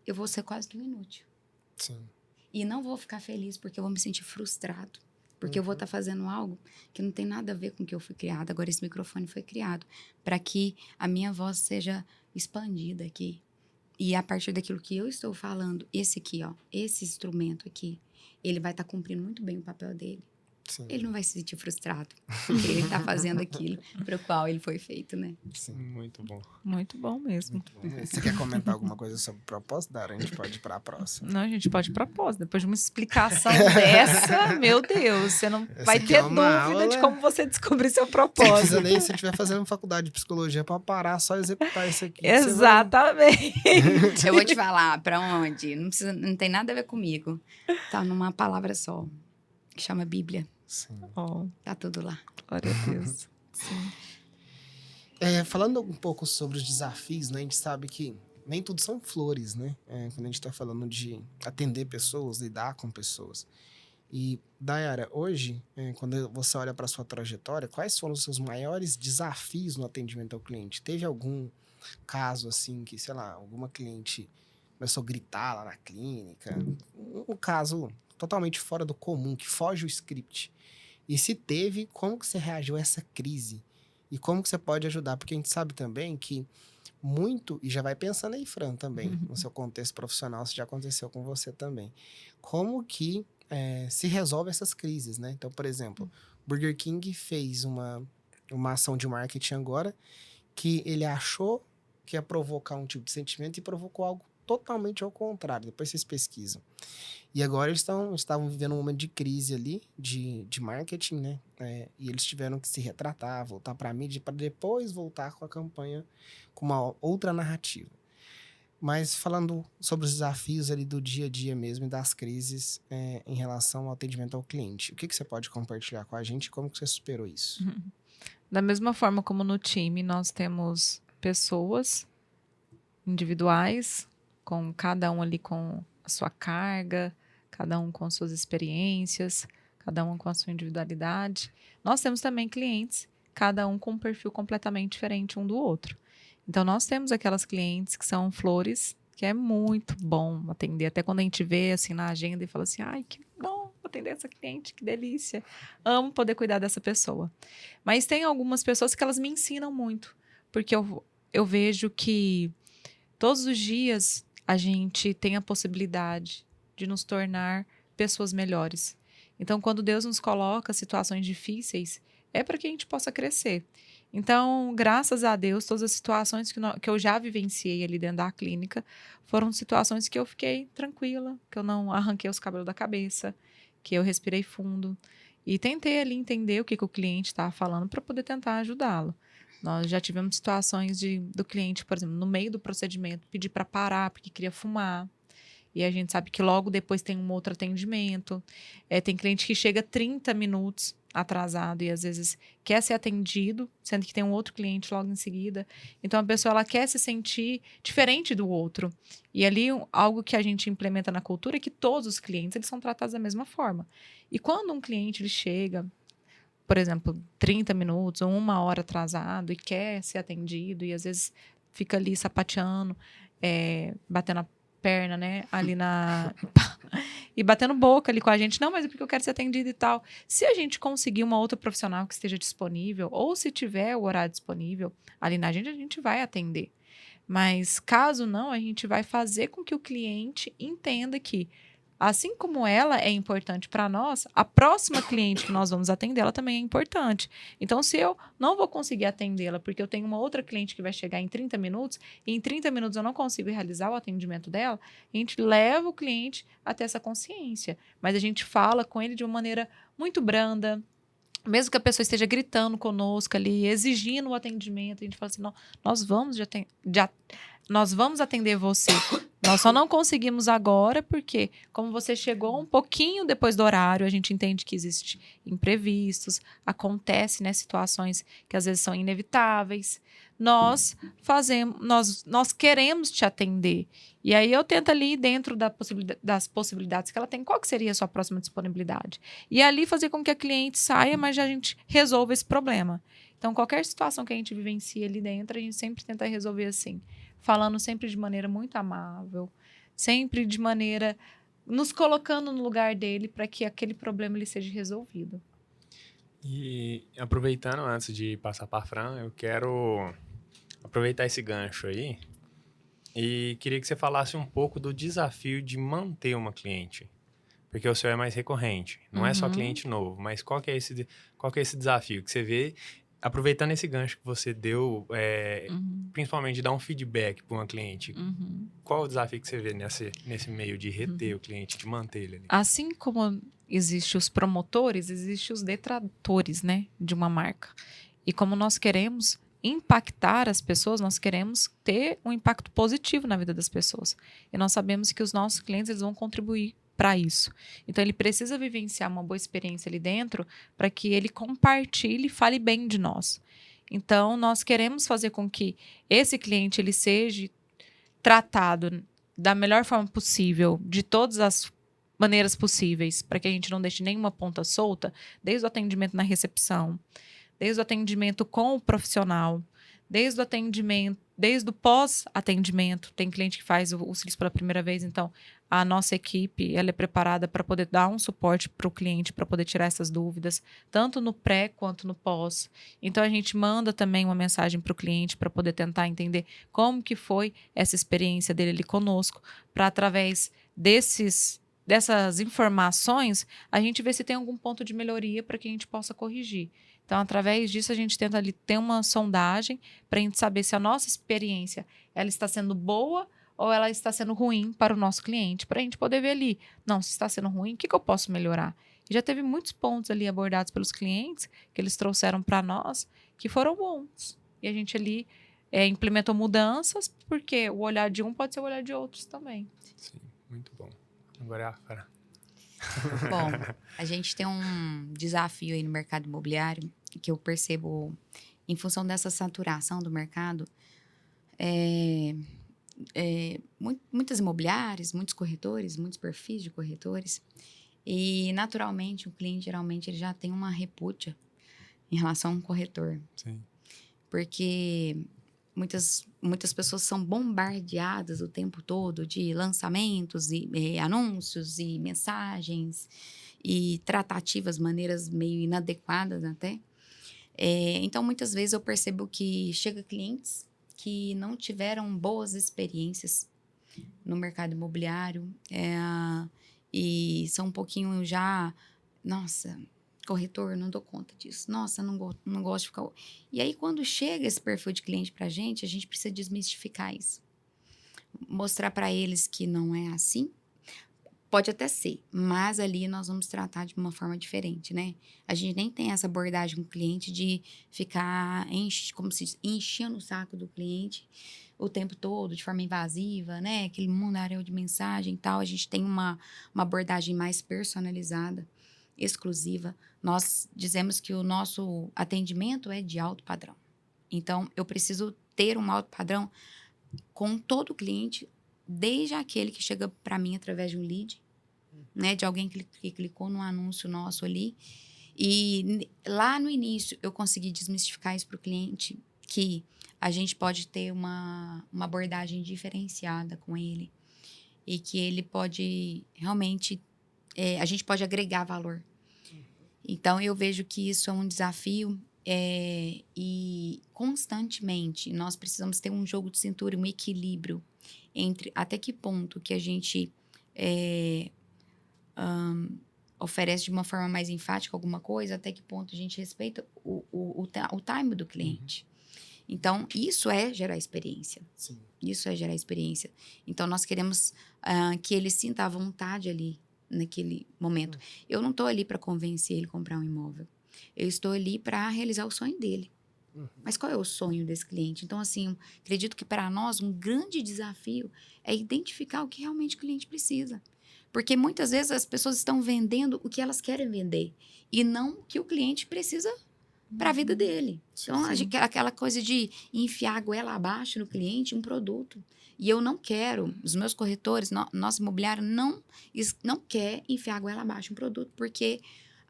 eu vou ser quase que um inútil. Sim. E não vou ficar feliz, porque eu vou me sentir frustrado. Porque eu vou estar fazendo algo que não tem nada a ver com o que eu fui criado. Agora, esse microfone foi criado para que a minha voz seja expandida aqui. E a partir daquilo que eu estou falando, esse aqui, ó, esse instrumento aqui, ele vai estar cumprindo muito bem o papel dele. Sim. Ele não vai se sentir frustrado, porque ele está fazendo aquilo para o qual ele foi feito, né? Sim. Muito bom. Muito bom mesmo. Muito bom. Você quer comentar alguma coisa sobre o propósito, Dara? A gente pode ir para a próxima. Não, a gente pode ir pra pós. Depois de uma explicação dessa, meu Deus, você não Essa vai aqui ter é uma dúvida de aula. como você descobrir seu Você não propósito. precisa nem, se estiver fazendo faculdade de psicologia, para parar, só executar isso aqui. Exatamente. Eu vou te falar para onde, não tem nada a ver comigo. Tá numa palavra só, que chama Bíblia. Sim. Oh, Tá tudo lá. glória a Deus. Sim. Falando um pouco sobre os desafios, né? A gente sabe que nem tudo são flores, né? Quando a gente está falando de atender pessoas, lidar com pessoas. E, Dayara, hoje, quando você olha para sua trajetória, quais foram os seus maiores desafios no atendimento ao cliente? Teve algum caso, assim, que, sei lá, alguma cliente começou a gritar lá na clínica? Um caso totalmente fora do comum, que foge o script. E se teve, como que você reagiu a essa crise? E como que você pode ajudar? Porque a gente sabe também que muito, e já vai pensando aí, Fran, também, no seu contexto profissional, se já aconteceu com você também. Como que se resolve essas crises, né? Então, por exemplo, Burger King fez uma ação de marketing agora que ele achou que ia provocar um tipo de sentimento e provocou algo totalmente ao contrário. Depois vocês pesquisam. E agora eles estavam vivendo um momento de crise ali, de marketing, né? E eles tiveram que se retratar, voltar para a mídia, para depois voltar com a campanha com uma outra narrativa. Mas falando sobre os desafios ali do dia a dia mesmo e das crises em relação ao atendimento ao cliente, o que você pode compartilhar com a gente e como que você superou isso? Da mesma forma como no time, nós temos pessoas individuais, com cada um ali com a sua carga, cada um com suas experiências, cada um com a sua individualidade. Nós temos também clientes, cada um com um perfil completamente diferente um do outro. Então, nós temos aquelas clientes que são flores, que é muito bom atender. Até quando a gente vê assim na agenda e fala assim, ai, que bom atender essa cliente, que delícia. Amo poder cuidar dessa pessoa. Mas tem algumas pessoas que elas me ensinam muito, porque eu vejo que todos os dias a gente tem a possibilidade de nos tornar pessoas melhores. Então, quando Deus nos coloca situações difíceis, é para que a gente possa crescer. Então, graças a Deus, todas as situações que eu já vivenciei ali dentro da clínica foram situações que eu fiquei tranquila, que eu não arranquei os cabelos da cabeça, que eu respirei fundo e tentei ali entender o que o cliente estava falando para poder tentar ajudá-lo. Nós já tivemos situações do cliente, por exemplo, no meio do procedimento, pedir para parar porque queria fumar. E a gente sabe que logo depois tem um outro atendimento. Tem cliente que chega 30 minutos atrasado e às vezes quer ser atendido, sendo que tem um outro cliente logo em seguida. Então a pessoa ela quer se sentir diferente do outro. E ali algo que a gente implementa na cultura é que todos os clientes eles são tratados da mesma forma. E quando um cliente ele chega, por exemplo, 30 minutos ou 1 hora atrasado e quer ser atendido e às vezes fica ali sapateando, batendo a perna, né, ali e batendo boca ali com a gente, não, mas é porque eu quero ser atendido e tal. Se a gente conseguir uma outra profissional que esteja disponível, ou se tiver o horário disponível ali na gente, a gente vai atender. Mas caso não, a gente vai fazer com que o cliente entenda que assim como ela é importante para nós, a próxima cliente que nós vamos atender, ela também é importante. Então, se eu não vou conseguir atendê-la porque eu tenho uma outra cliente que vai chegar em 30 minutos, e em 30 minutos eu não consigo realizar o atendimento dela, a gente leva o cliente a ter essa consciência. Mas a gente fala com ele de uma maneira muito branda, mesmo que a pessoa esteja gritando conosco ali, exigindo o atendimento, a gente fala assim, não, nós vamos atender você. Nós só não conseguimos agora porque, como você chegou um pouquinho depois do horário, a gente entende que existem imprevistos, acontece, né, situações que às vezes são inevitáveis. Nós queremos te atender. E aí eu tento ali, dentro das possibilidades que ela tem, qual que seria a sua próxima disponibilidade? E ali fazer com que a cliente saia, mas já a gente resolva esse problema. Então, qualquer situação que a gente vivencia ali dentro, a gente sempre tenta resolver assim, falando sempre de maneira muito amável, sempre de maneira nos colocando no lugar dele para que aquele problema ele seja resolvido. E aproveitando, antes de passar para a Fran, eu quero aproveitar esse gancho aí e queria que você falasse um pouco do desafio de manter uma cliente. Porque o seu é mais recorrente, não é só cliente novo, mas qual que é esse desafio que você vê? Aproveitando esse gancho que você deu, principalmente de dar um feedback para uma cliente, qual o desafio que você vê nesse meio de reter o cliente, de manter ele ali? Assim como existem os promotores, existem os detratores, né, de uma marca. E como nós queremos impactar as pessoas, nós queremos ter um impacto positivo na vida das pessoas. E nós sabemos que os nossos clientes eles vão contribuir para isso. Então, ele precisa vivenciar uma boa experiência ali dentro para que ele compartilhe e fale bem de nós. Então, nós queremos fazer com que esse cliente ele seja tratado da melhor forma possível, de todas as maneiras possíveis, para que a gente não deixe nenhuma ponta solta, desde o atendimento na recepção, desde o atendimento com o profissional, desde o atendimento, desde o pós-atendimento. Tem cliente que faz o CILS pela primeira vez, então a nossa equipe ela é preparada para poder dar um suporte para o cliente, para poder tirar essas dúvidas, tanto no pré quanto no pós. Então a gente manda também uma mensagem para o cliente para poder tentar entender como que foi essa experiência dele ali conosco, para através dessas informações, a gente vê se tem algum ponto de melhoria para que a gente possa corrigir. Então, através disso, a gente tenta ali ter uma sondagem para a gente saber se a nossa experiência ela está sendo boa ou ela está sendo ruim para o nosso cliente, para a gente poder ver ali, não, se está sendo ruim, o que eu posso melhorar? E já teve muitos pontos ali abordados pelos clientes que eles trouxeram para nós que foram bons. E a gente ali implementou mudanças, porque o olhar de um pode ser o olhar de outros também. Sim, muito bom. Agora é a Fran. Bom, a gente tem um desafio aí no mercado imobiliário que eu percebo em função dessa saturação do mercado. Muitas imobiliárias, muitos corretores, muitos perfis de corretores. E, naturalmente, o cliente, geralmente, ele já tem uma repúdia em relação a um corretor. Sim. Porque muitas pessoas são bombardeadas o tempo todo de lançamentos e anúncios e mensagens e tratativas, maneiras meio inadequadas até. Então, muitas vezes eu percebo que chega clientes que não tiveram boas experiências no mercado imobiliário e são um pouquinho já, nossa, corretor, não dou conta disso. Nossa, não gosto de ficar... E aí, quando chega esse perfil de cliente pra gente, a gente precisa desmistificar isso. Mostrar para eles que não é assim. Pode até ser, mas ali nós vamos tratar de uma forma diferente, né? A gente nem tem essa abordagem com o cliente de ficar como se diz, enchendo o saco do cliente o tempo todo, de forma invasiva, né? Aquele mundaréu de mensagem e tal. A gente tem uma abordagem mais personalizada, exclusiva. Nós dizemos que o nosso atendimento é de alto padrão. Então, eu preciso ter um alto padrão com todo cliente, desde aquele que chega para mim através de um lead, né, de alguém que clicou no anúncio nosso ali. E lá no início, eu consegui desmistificar isso para o cliente, que a gente pode ter uma abordagem diferenciada com ele e que ele pode realmente... a gente pode agregar valor. Então, eu vejo que isso é um desafio e constantemente nós precisamos ter um jogo de cintura, um equilíbrio entre até que ponto que a gente oferece de uma forma mais enfática alguma coisa, até que ponto a gente respeita o time do cliente. Então, isso é gerar experiência. Sim. Isso é gerar experiência. Então, nós queremos que ele sinta a vontade ali, naquele momento. Eu não estou ali para convencer ele a comprar um imóvel. Eu estou ali para realizar o sonho dele. Mas qual é o sonho desse cliente? Então, assim, acredito que para nós um grande desafio é identificar o que realmente o cliente precisa. Porque muitas vezes as pessoas estão vendendo o que elas querem vender e não o que o cliente precisa para a vida dele. Então, aquela coisa de enfiar a goela abaixo no cliente, um produto. E eu não quero, os meus corretores, nosso imobiliário não quer enfiar a goela abaixo um produto, porque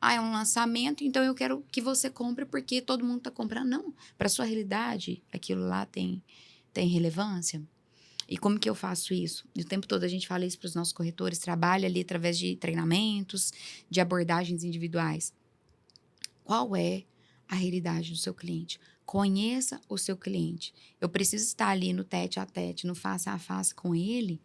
é um lançamento, então eu quero que você compre porque todo mundo está comprando. Não, para a sua realidade, aquilo lá tem relevância. E como que eu faço isso? E o tempo todo a gente fala isso para os nossos corretores, trabalha ali através de treinamentos, de abordagens individuais. Qual é a realidade do seu cliente? Conheça o seu cliente. Eu preciso estar ali no tete a tete, no face a face com ele,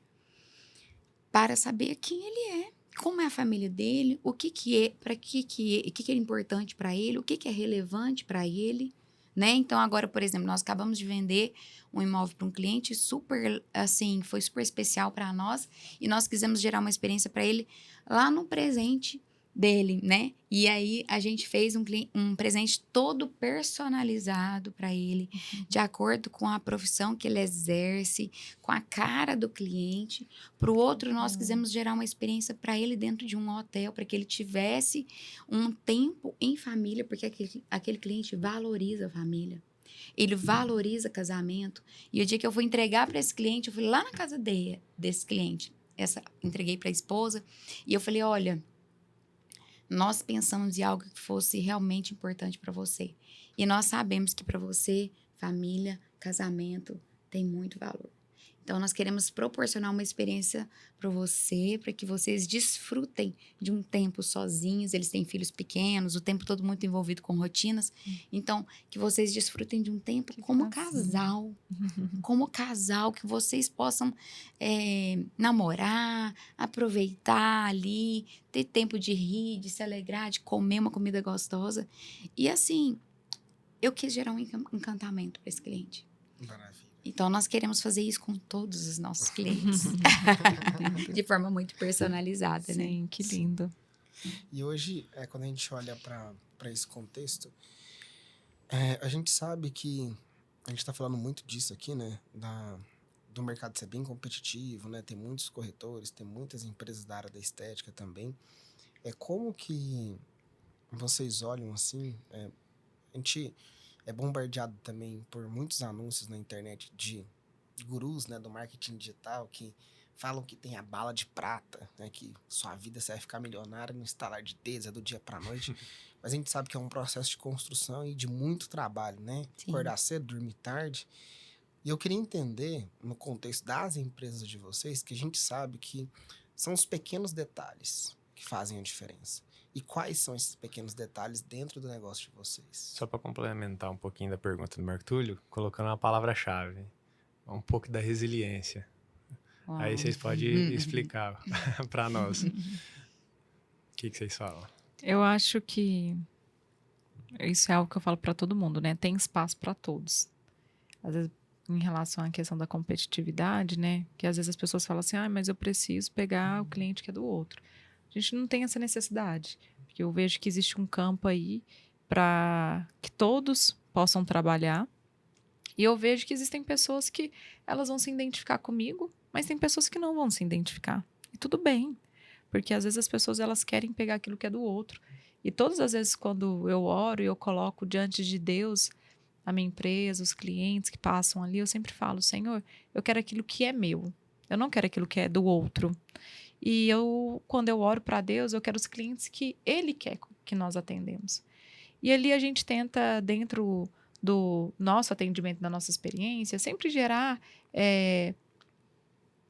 para saber quem ele é, como é a família dele, o que é importante para ele, o que é relevante para ele, né? Então, agora, por exemplo, nós acabamos de vender um imóvel para um cliente super, assim, foi super especial para nós e nós quisemos gerar uma experiência para ele lá no presente dele, né? E aí a gente fez um presente todo personalizado para ele, de acordo com a profissão que ele exerce, com a cara do cliente. Para o outro, nós quisemos gerar uma experiência para ele dentro de um hotel, para que ele tivesse um tempo em família, porque aquele cliente valoriza a família. Ele valoriza casamento. E o dia que eu fui entregar para esse cliente, eu fui lá na casa desse cliente. Entreguei para a esposa e eu falei, olha, nós pensamos em algo que fosse realmente importante para você. E nós sabemos que para você, família casamento tem muito valor. Então, nós queremos proporcionar uma experiência para você, para que vocês desfrutem de um tempo sozinhos. Eles têm filhos pequenos, o tempo todo muito envolvido com rotinas. Então, que vocês desfrutem de um tempo como casal. Como casal, que vocês possam namorar, aproveitar ali, ter tempo de rir, de se alegrar, de comer uma comida gostosa. E assim, eu quis gerar um encantamento para esse cliente. Maravilha. Então, nós queremos fazer isso com todos os nossos clientes. De forma muito personalizada, né? Sim, que lindo. E hoje, quando a gente olha para esse contexto, a gente sabe que a gente está falando muito disso aqui, né? Do mercado ser bem competitivo, né? Tem muitos corretores, tem muitas empresas da área da estética também. Como que vocês olham assim? A gente é bombardeado também por muitos anúncios na internet de gurus, né, do marketing digital que falam que tem a bala de prata, né, que sua vida você vai ficar milionário no estalar de dedos, do dia pra noite. Mas a gente sabe que é um processo de construção e de muito trabalho, né? Sim. Acordar cedo, dormir tarde. E eu queria entender, no contexto das empresas de vocês, que a gente sabe que são os pequenos detalhes que fazem a diferença. E quais são esses pequenos detalhes dentro do negócio de vocês? Só para complementar um pouquinho da pergunta do Marco Túlio, colocando uma palavra-chave, um pouco da resiliência. Uau. Aí vocês podem explicar para nós. O que vocês falam? Eu acho que isso é algo que eu falo para todo mundo, né? Tem espaço para todos. Às vezes, em relação à questão da competitividade, né? Que às vezes as pessoas falam assim, mas eu preciso pegar o cliente que é do outro. A gente não tem essa necessidade, porque eu vejo que existe um campo aí para que todos possam trabalhar. E eu vejo que existem pessoas que elas vão se identificar comigo, mas tem pessoas que não vão se identificar. E tudo bem, porque às vezes as pessoas elas querem pegar aquilo que é do outro. E todas as vezes quando eu oro e eu coloco diante de Deus a minha empresa, os clientes que passam ali, eu sempre falo, Senhor, eu quero aquilo que é meu. Eu não quero aquilo que é do outro. E quando eu oro para Deus, eu quero os clientes que Ele quer que nós atendemos. E ali a gente tenta, dentro do nosso atendimento, da nossa experiência, sempre gerar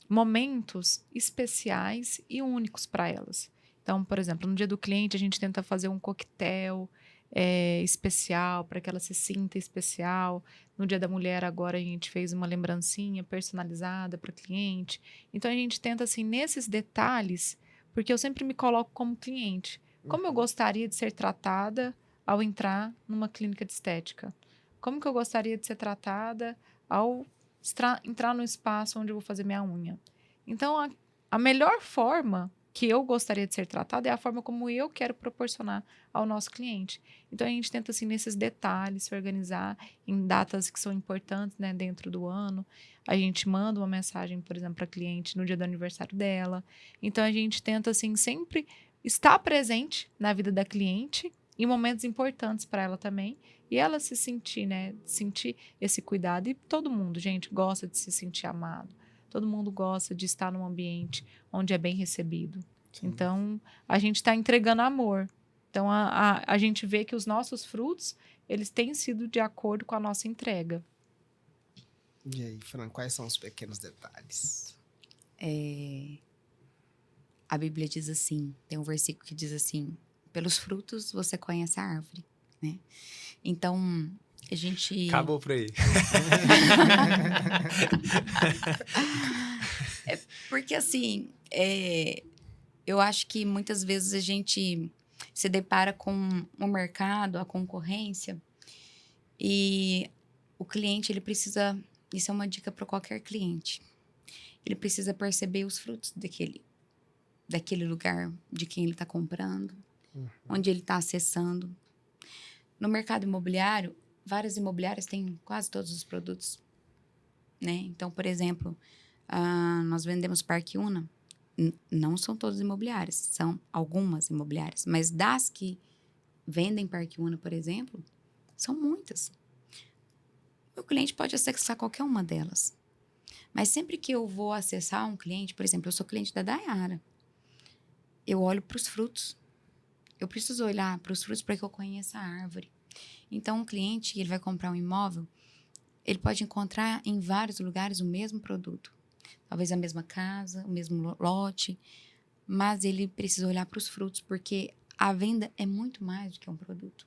momentos especiais e únicos para elas. Então, por exemplo, no dia do cliente, a gente tenta fazer um coquetel especial para que ela se sinta especial. No dia da mulher, agora a gente fez uma lembrancinha personalizada para cliente. Então, a gente tenta, assim, nesses detalhes, porque eu sempre me coloco como cliente. Como eu gostaria de ser tratada ao entrar numa clínica de estética? Como que eu gostaria de ser tratada ao entrar no espaço onde eu vou fazer minha unha? Então, a melhor forma que eu gostaria de ser tratada é a forma como eu quero proporcionar ao nosso cliente. Então, a gente tenta, assim, nesses detalhes, se organizar em datas que são importantes, né, dentro do ano. A gente manda uma mensagem, por exemplo, para a cliente no dia do aniversário dela. Então, a gente tenta, assim, sempre estar presente na vida da cliente em momentos importantes para ela também. E ela se sentir, né, sentir esse cuidado. E todo mundo, gente, gosta de se sentir amado. Todo mundo gosta de estar num ambiente onde é bem recebido. Sim. Então, a gente está entregando amor. Então, a gente vê que os nossos frutos, eles têm sido de acordo com a nossa entrega. E aí, Fran, quais são os pequenos detalhes? A Bíblia diz assim, tem um versículo que diz assim, pelos frutos você conhece a árvore, né? Então, a gente... Acabou por aí. Porque, assim, eu acho que muitas vezes a gente se depara com o mercado, a concorrência, e o cliente, ele precisa... Isso é uma dica para qualquer cliente. Ele precisa perceber os frutos daquele lugar, de quem ele está comprando, onde ele está acessando. No mercado imobiliário, várias imobiliárias têm quase todos os produtos, né? Então, por exemplo, nós vendemos Parque Una. Não são todas imobiliárias, são algumas imobiliárias. Mas das que vendem Parque Una, por exemplo, são muitas. O cliente pode acessar qualquer uma delas. Mas sempre que eu vou acessar um cliente, por exemplo, eu sou cliente da Dayara, eu olho para os frutos. Eu preciso olhar para os frutos para que eu conheça a árvore. Então, um cliente, ele vai comprar um imóvel, ele pode encontrar em vários lugares o mesmo produto. Talvez a mesma casa, o mesmo lote, mas ele precisa olhar para os frutos, porque a venda é muito mais do que um produto.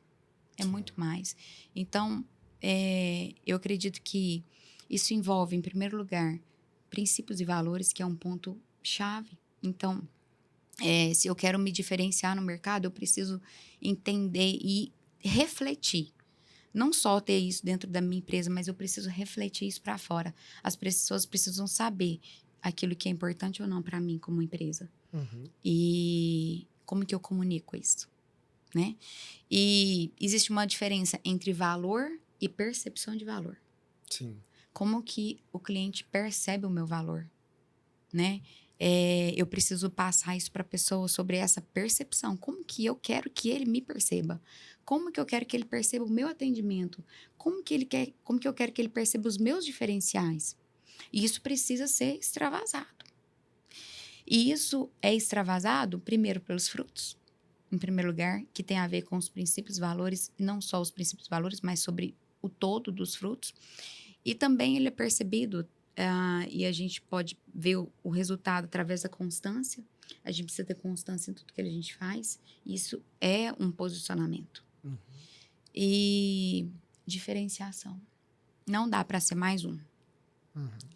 É muito mais. Então, eu acredito que isso envolve, em primeiro lugar, princípios e valores, que é um ponto-chave. Então, se eu quero me diferenciar no mercado, eu preciso entender e refletir. Não só ter isso dentro da minha empresa, mas eu preciso refletir isso para fora. As pessoas precisam saber aquilo que é importante ou não para mim como empresa. E como que eu comunico isso, né? E existe uma diferença entre valor e percepção de valor. Sim. Como que o cliente percebe o meu valor, né? Eu preciso passar isso para a pessoa sobre essa percepção. Como que eu quero que ele me perceba? Como que eu quero que ele perceba o meu atendimento? Como que eu quero que ele perceba os meus diferenciais? E isso precisa ser extravasado. E isso é extravasado, primeiro, pelos frutos. Em primeiro lugar, que tem a ver com os princípios e valores, não só os princípios e valores, mas sobre o todo dos frutos. E também ele é percebido, e a gente pode ver o resultado através da constância. A gente precisa ter constância em tudo que a gente faz. Isso é um posicionamento. E diferenciação. Não dá para ser mais um.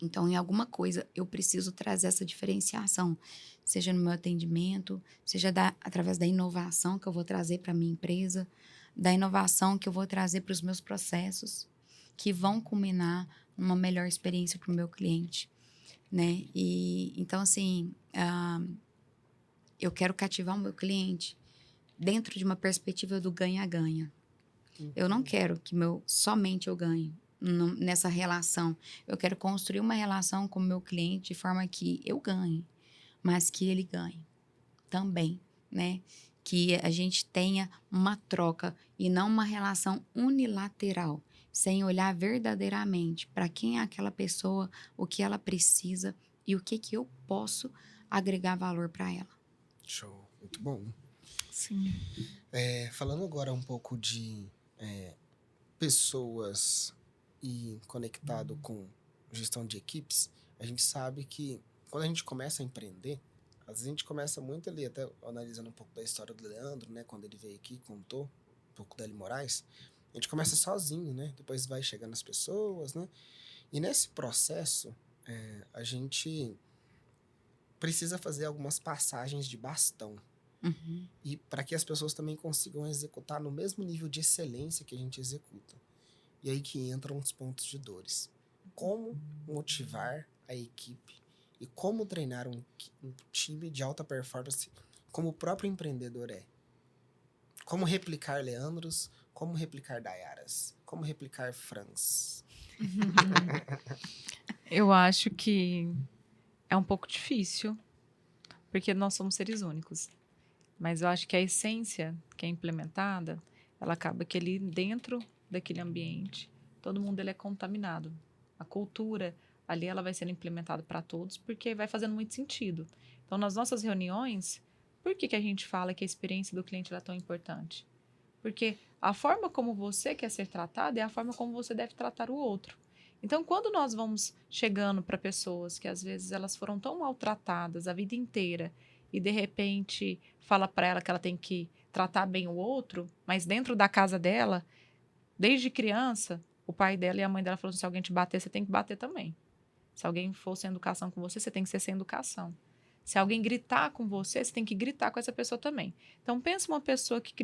Então, em alguma coisa, eu preciso trazer essa diferenciação. Seja no meu atendimento, seja através da inovação que eu vou trazer para a minha empresa, da inovação que eu vou trazer para os meus processos, que vão culminar uma melhor experiência para o meu cliente, né? E, então, assim, eu quero cativar o meu cliente dentro de uma perspectiva do ganha-ganha. Eu não quero que somente eu ganhe nessa relação. Eu quero construir uma relação com o meu cliente de forma que eu ganhe, mas que ele ganhe também, né? Que a gente tenha uma troca e não uma relação unilateral, sem olhar verdadeiramente para quem é aquela pessoa, o que ela precisa e o que eu posso agregar valor para ela. Show, muito bom. Sim. Falando agora um pouco de pessoas e conectado com gestão de equipes, a gente sabe que quando a gente começa a empreender, às vezes a gente começa muito ali, até analisando um pouco da história do Leandro, né? Quando ele veio aqui, contou um pouco da Eli Moraes, a gente começa sozinho, né? Depois vai chegando as pessoas, né? E nesse processo, a gente precisa fazer algumas passagens de bastão. E para que as pessoas também consigam executar no mesmo nível de excelência que a gente executa. E aí que entram os pontos de dores. Como motivar a equipe e como treinar um time de alta performance como o próprio empreendedor é. Como replicar Leandros, como replicar Dayaras, como replicar Franz. Eu acho que é um pouco difícil, porque nós somos seres únicos. Mas eu acho que a essência que é implementada, ela acaba que ali dentro daquele ambiente, todo mundo ele é contaminado. A cultura ali ela vai sendo implementada para todos, porque vai fazendo muito sentido. Então, nas nossas reuniões, por que a gente fala que a experiência do cliente é tão importante? Porque a forma como você quer ser tratado é a forma como você deve tratar o outro. Então, quando nós vamos chegando para pessoas que às vezes elas foram tão maltratadas a vida inteira e de repente fala para ela que ela tem que tratar bem o outro, mas dentro da casa dela, desde criança, o pai dela e a mãe dela falaram assim, se alguém te bater, você tem que bater também. Se alguém for sem educação com você, você tem que ser sem educação. Se alguém gritar com você, você tem que gritar com essa pessoa também. Então, pensa uma pessoa que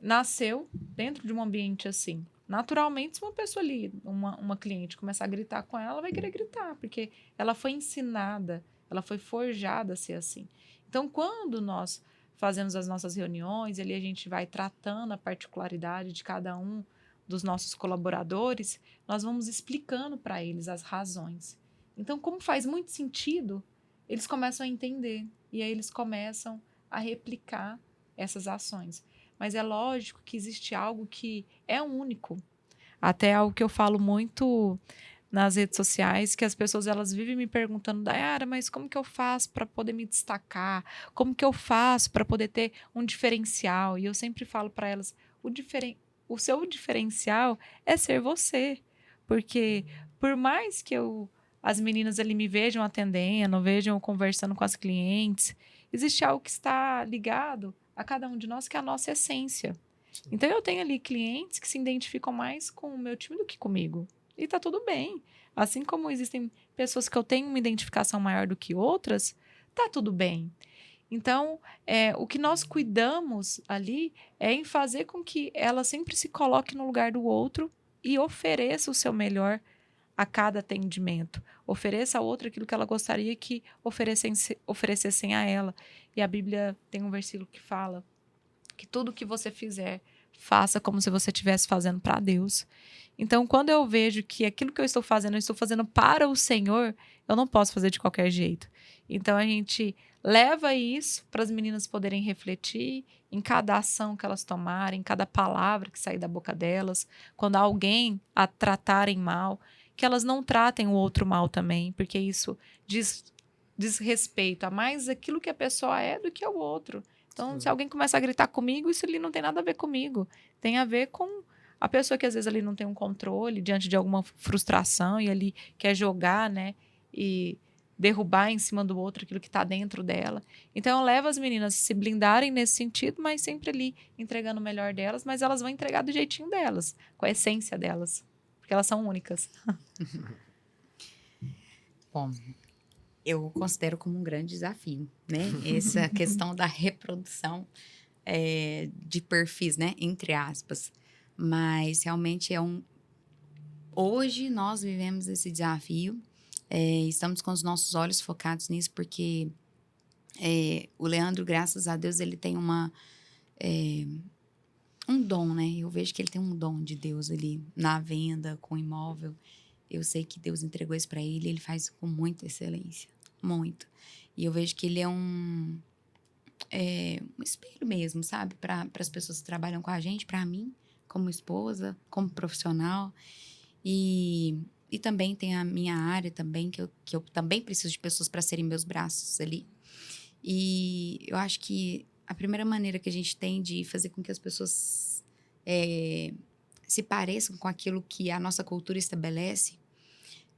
nasceu dentro de um ambiente assim. Naturalmente, se uma pessoa ali, uma cliente, começar a gritar com ela vai querer gritar, porque ela foi ensinada, ela foi forjada a ser assim. Então, quando nós fazemos as nossas reuniões, ali a gente vai tratando a particularidade de cada um dos nossos colaboradores, nós vamos explicando para eles as razões. Então, como faz muito sentido, eles começam a entender e aí eles começam a replicar essas ações. Mas é lógico que existe algo que é único. Até algo que eu falo muito nas redes sociais, que as pessoas elas vivem me perguntando, Dayara, mas como que eu faço para poder me destacar? Como que eu faço para poder ter um diferencial? E eu sempre falo para elas, o seu diferencial é ser você. Porque por mais que as meninas ali me vejam atendendo, vejam eu conversando com as clientes, existe algo que está ligado a cada um de nós, que é a nossa essência. Então, eu tenho ali clientes que se identificam mais com o meu time do que comigo. E tá tudo bem. Assim como existem pessoas que eu tenho uma identificação maior do que outras, tá tudo bem. Então, o que nós cuidamos ali é em fazer com que ela sempre se coloque no lugar do outro e ofereça o seu melhor a cada atendimento. Ofereça ao outro aquilo que ela gostaria que oferecessem a ela. E a Bíblia tem um versículo que fala que tudo que você fizer, faça como se você estivesse fazendo para Deus. Então, quando eu vejo que aquilo que eu estou fazendo para o Senhor, eu não posso fazer de qualquer jeito. Então, a gente leva isso para as meninas poderem refletir em cada ação que elas tomarem, em cada palavra que sair da boca delas, quando alguém a tratarem mal, que elas não tratem o outro mal também, porque isso diz respeito a mais aquilo que a pessoa é do que ao outro. Então, se alguém começa a gritar comigo, isso ali não tem nada a ver comigo. Tem a ver com a pessoa que às vezes ali não tem um controle diante de alguma frustração e ali quer jogar, né? E derrubar em cima do outro aquilo que está dentro dela. Então, eu levo as meninas a se blindarem nesse sentido, mas sempre ali entregando o melhor delas, mas elas vão entregar do jeitinho delas, com a essência delas, porque elas são únicas. Bom, eu considero como um grande desafio, né? Essa questão da reprodução de perfis, né? Entre aspas. Mas realmente hoje nós vivemos esse desafio. Estamos com os nossos olhos focados nisso, porque o Leandro, graças a Deus, ele tem um dom, né? Eu vejo que ele tem um dom de Deus ali na venda, com imóvel. Eu sei que Deus entregou isso para ele, ele faz com muita excelência, muito. E eu vejo que ele é um espelho mesmo, sabe? Para as pessoas que trabalham com a gente, para mim, como esposa, como profissional. E também tem a minha área também, que eu também preciso de pessoas para serem meus braços ali. E eu acho que a primeira maneira que a gente tem de fazer com que as pessoas se pareçam com aquilo que a nossa cultura estabelece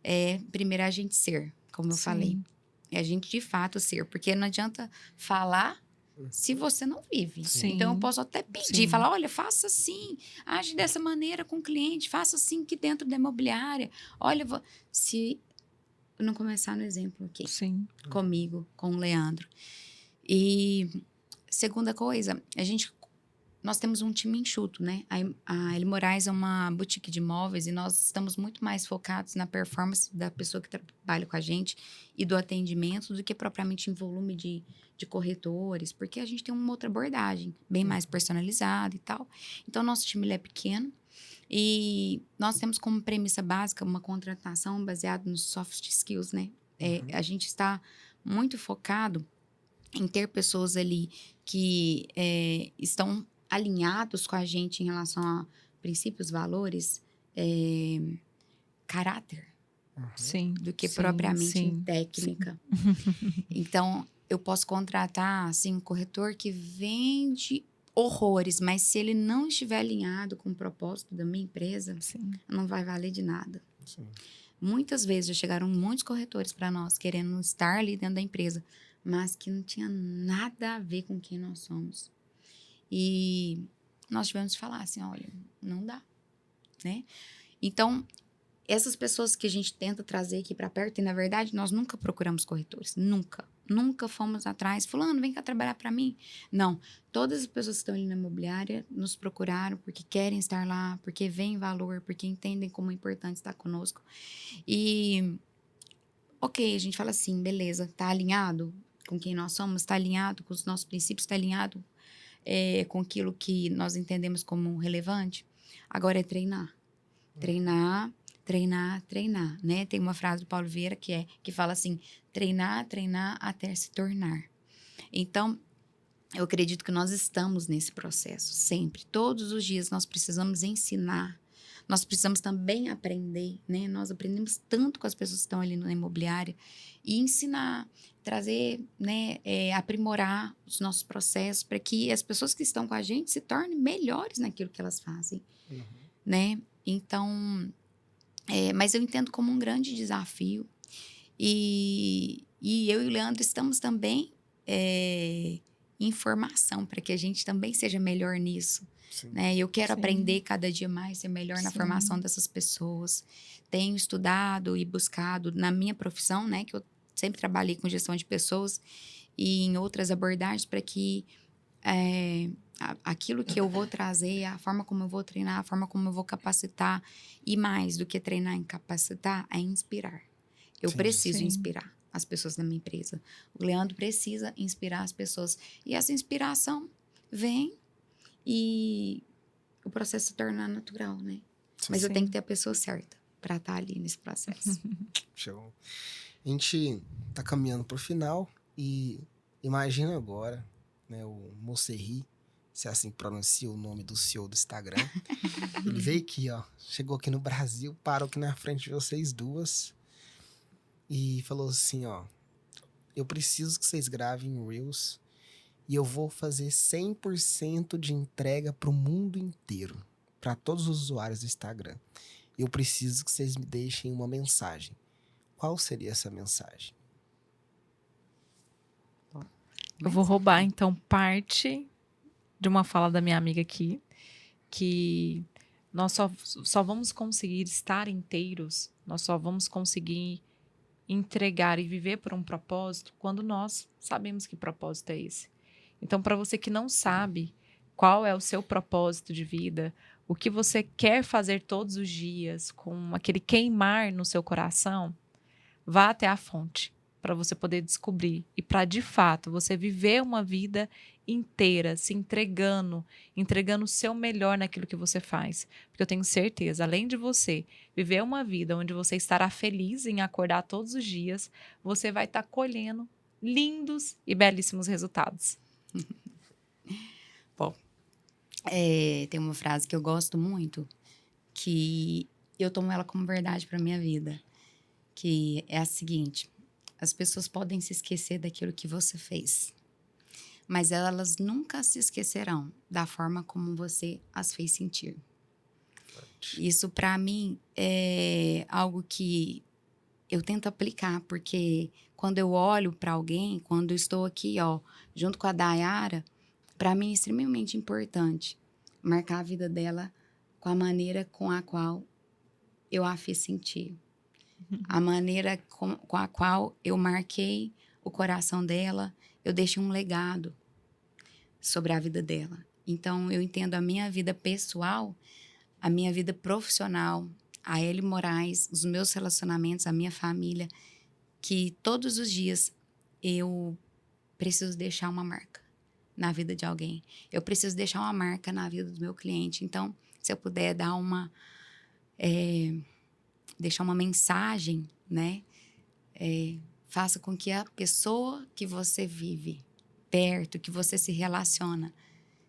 é, primeiro, a gente ser, como eu falei. É a gente, de fato, ser. Porque não adianta falar se você não vive. Sim. Então, eu posso até pedir, falar, olha, faça assim, age dessa maneira com o cliente, faça assim aqui dentro da imobiliária. Olha, se eu não começar no exemplo aqui, comigo, com o Leandro. E segunda coisa, nós temos um time enxuto, né? A Eli Moraes é uma boutique de imóveis e nós estamos muito mais focados na performance da pessoa que trabalha com a gente e do atendimento do que propriamente em volume de corretores, porque a gente tem uma outra abordagem, bem mais personalizada e tal. Então, nosso time ele é pequeno e nós temos como premissa básica uma contratação baseada nos soft skills, né? A gente está muito focado em ter pessoas ali que estão alinhados com a gente em relação a princípios, valores, caráter, do que propriamente em técnica. Então, eu posso contratar assim, um corretor que vende horrores, mas se ele não estiver alinhado com o propósito da minha empresa, não vai valer de nada. Muitas vezes já chegaram muitos corretores para nós querendo estar ali dentro da empresa, mas que não tinha nada a ver com quem nós somos. E nós tivemos que falar assim, olha, não dá, né? Então, essas pessoas que a gente tenta trazer aqui para perto, e na verdade nós nunca procuramos corretores, nunca fomos atrás, fulano, vem cá trabalhar para mim. Não, todas as pessoas que estão ali na imobiliária nos procuraram porque querem estar lá, porque veem valor, porque entendem como é importante estar conosco. E, ok, a gente fala assim, beleza, tá alinhado com quem nós somos, tá alinhado com os nossos princípios, tá alinhado com aquilo que nós entendemos como relevante. Agora é treinar. Treinar, treinar, treinar, né? Tem uma frase do Paulo Vieira que fala assim, treinar, treinar até se tornar. Então, eu acredito que nós estamos nesse processo, sempre. Todos os dias nós precisamos ensinar. Nós precisamos também aprender, né? Nós aprendemos tanto com as pessoas que estão ali na imobiliária e ensinar, trazer, né, aprimorar os nossos processos para que as pessoas que estão com a gente se tornem melhores naquilo que elas fazem, né? Então, mas eu entendo como um grande desafio. E eu e o Leandro estamos também em formação para que a gente também seja melhor nisso. Né? Eu quero Sim. aprender cada dia mais, ser melhor na Sim. formação dessas pessoas. Tenho estudado e buscado na minha profissão, né, que eu sempre trabalhei com gestão de pessoas e em outras abordagens para que aquilo que eu vou trazer, a forma como eu vou treinar, a forma como eu vou capacitar e mais do que treinar e capacitar, é inspirar. Eu Sim. preciso Sim. inspirar as pessoas da minha empresa. O Leandro precisa inspirar as pessoas. E essa inspiração vem e o processo se torna natural, né? Sim. Mas eu Sim. tenho que ter a pessoa certa para estar ali nesse processo. Show. A gente tá caminhando pro final e imagina agora, né, o Moserri, se é assim que pronuncia o nome do CEO do Instagram. Ele veio aqui, ó, chegou aqui no Brasil, parou aqui na frente de vocês duas e falou assim, ó, eu preciso que vocês gravem Reels e eu vou fazer 100% de entrega pro mundo inteiro, para todos os usuários do Instagram. Eu preciso que vocês me deixem uma mensagem. Qual seria essa mensagem? Eu vou roubar, então, parte de uma fala da minha amiga aqui, que nós só vamos conseguir estar inteiros, nós só vamos conseguir entregar e viver por um propósito quando nós sabemos que propósito é esse. Então, para você que não sabe qual é o seu propósito de vida, o que você quer fazer todos os dias, com aquele queimar no seu coração, vá até a fonte para você poder descobrir e para, de fato, você viver uma vida inteira, se entregando o seu melhor naquilo que você faz. Porque eu tenho certeza, além de você viver uma vida onde você estará feliz em acordar todos os dias, você vai estar colhendo lindos e belíssimos resultados. Bom, tem uma frase que eu gosto muito, que eu tomo ela como verdade para minha vida, que é a seguinte: as pessoas podem se esquecer daquilo que você fez, mas elas nunca se esquecerão da forma como você as fez sentir. Isso, para mim, é algo que eu tento aplicar, porque quando eu olho para alguém, quando eu estou aqui, ó, junto com a Dayara, para mim é extremamente importante marcar a vida dela com a maneira com a qual eu a fiz sentir. A maneira com a qual eu marquei o coração dela, eu deixei um legado sobre a vida dela. Então, eu entendo a minha vida pessoal, a minha vida profissional, a Eli Moraes, os meus relacionamentos, a minha família, que todos os dias eu preciso deixar uma marca na vida de alguém. Eu preciso deixar uma marca na vida do meu cliente. Então, se eu puder dar deixar uma mensagem, né? Faça com que a pessoa que você vive perto, que você se relaciona,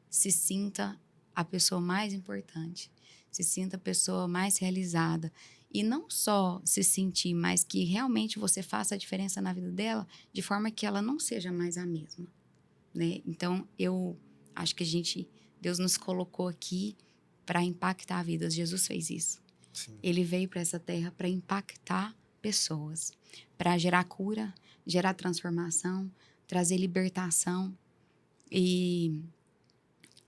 se sinta a pessoa mais importante, se sinta a pessoa mais realizada. E não só se sentir, mas que realmente você faça a diferença na vida dela, de forma que ela não seja mais a mesma, né? Então, eu acho que Deus nos colocou aqui para impactar vidas. Jesus fez isso. Sim. Ele veio para essa terra para impactar pessoas, para gerar cura, gerar transformação, trazer libertação. E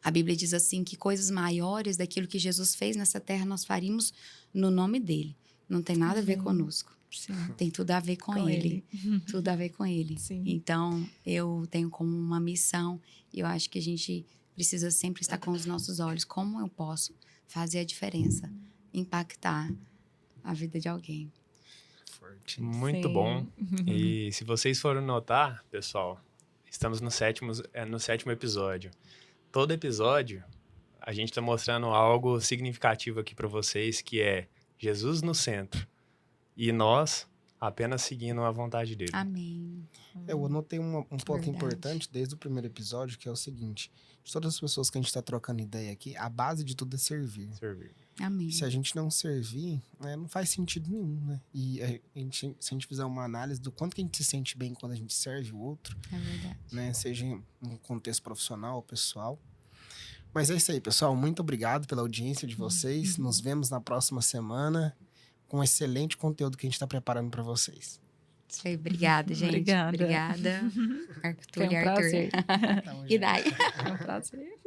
a Bíblia diz assim que coisas maiores daquilo que Jesus fez nessa terra nós faríamos no nome dele. Não tem nada a ver conosco. Sim. Tem tudo a ver com ele. Tudo a ver com ele. Sim. Então, eu tenho como uma missão, e eu acho que a gente precisa sempre estar com os nossos olhos. Como eu posso fazer a diferença? Impactar a vida de alguém. Forte. Muito Sim. bom. E se vocês foram notar, pessoal, estamos no sétimo episódio. Todo episódio, a gente está mostrando algo significativo aqui para vocês, que é Jesus no centro. E nós, apenas seguindo a vontade dele. Amém. Eu anotei um ponto Verdade. importante desde o primeiro episódio, que é o seguinte: de todas as pessoas que a gente está trocando ideia aqui, a base de tudo é servir. Servir. Amém. Se a gente não servir, né, não faz sentido nenhum, né? E se a gente fizer uma análise do quanto que a gente se sente bem quando a gente serve o outro, É verdade. né? Seja em um contexto profissional ou pessoal. Mas é isso aí, pessoal. Muito obrigado pela audiência de vocês. Nos vemos na próxima semana com um excelente conteúdo que a gente está preparando para vocês. Isso aí, obrigada, gente. Obrigada. Obrigada. Foi Arthur um e Arthur. prazer. Tamo E junto. daí? Foi um prazer.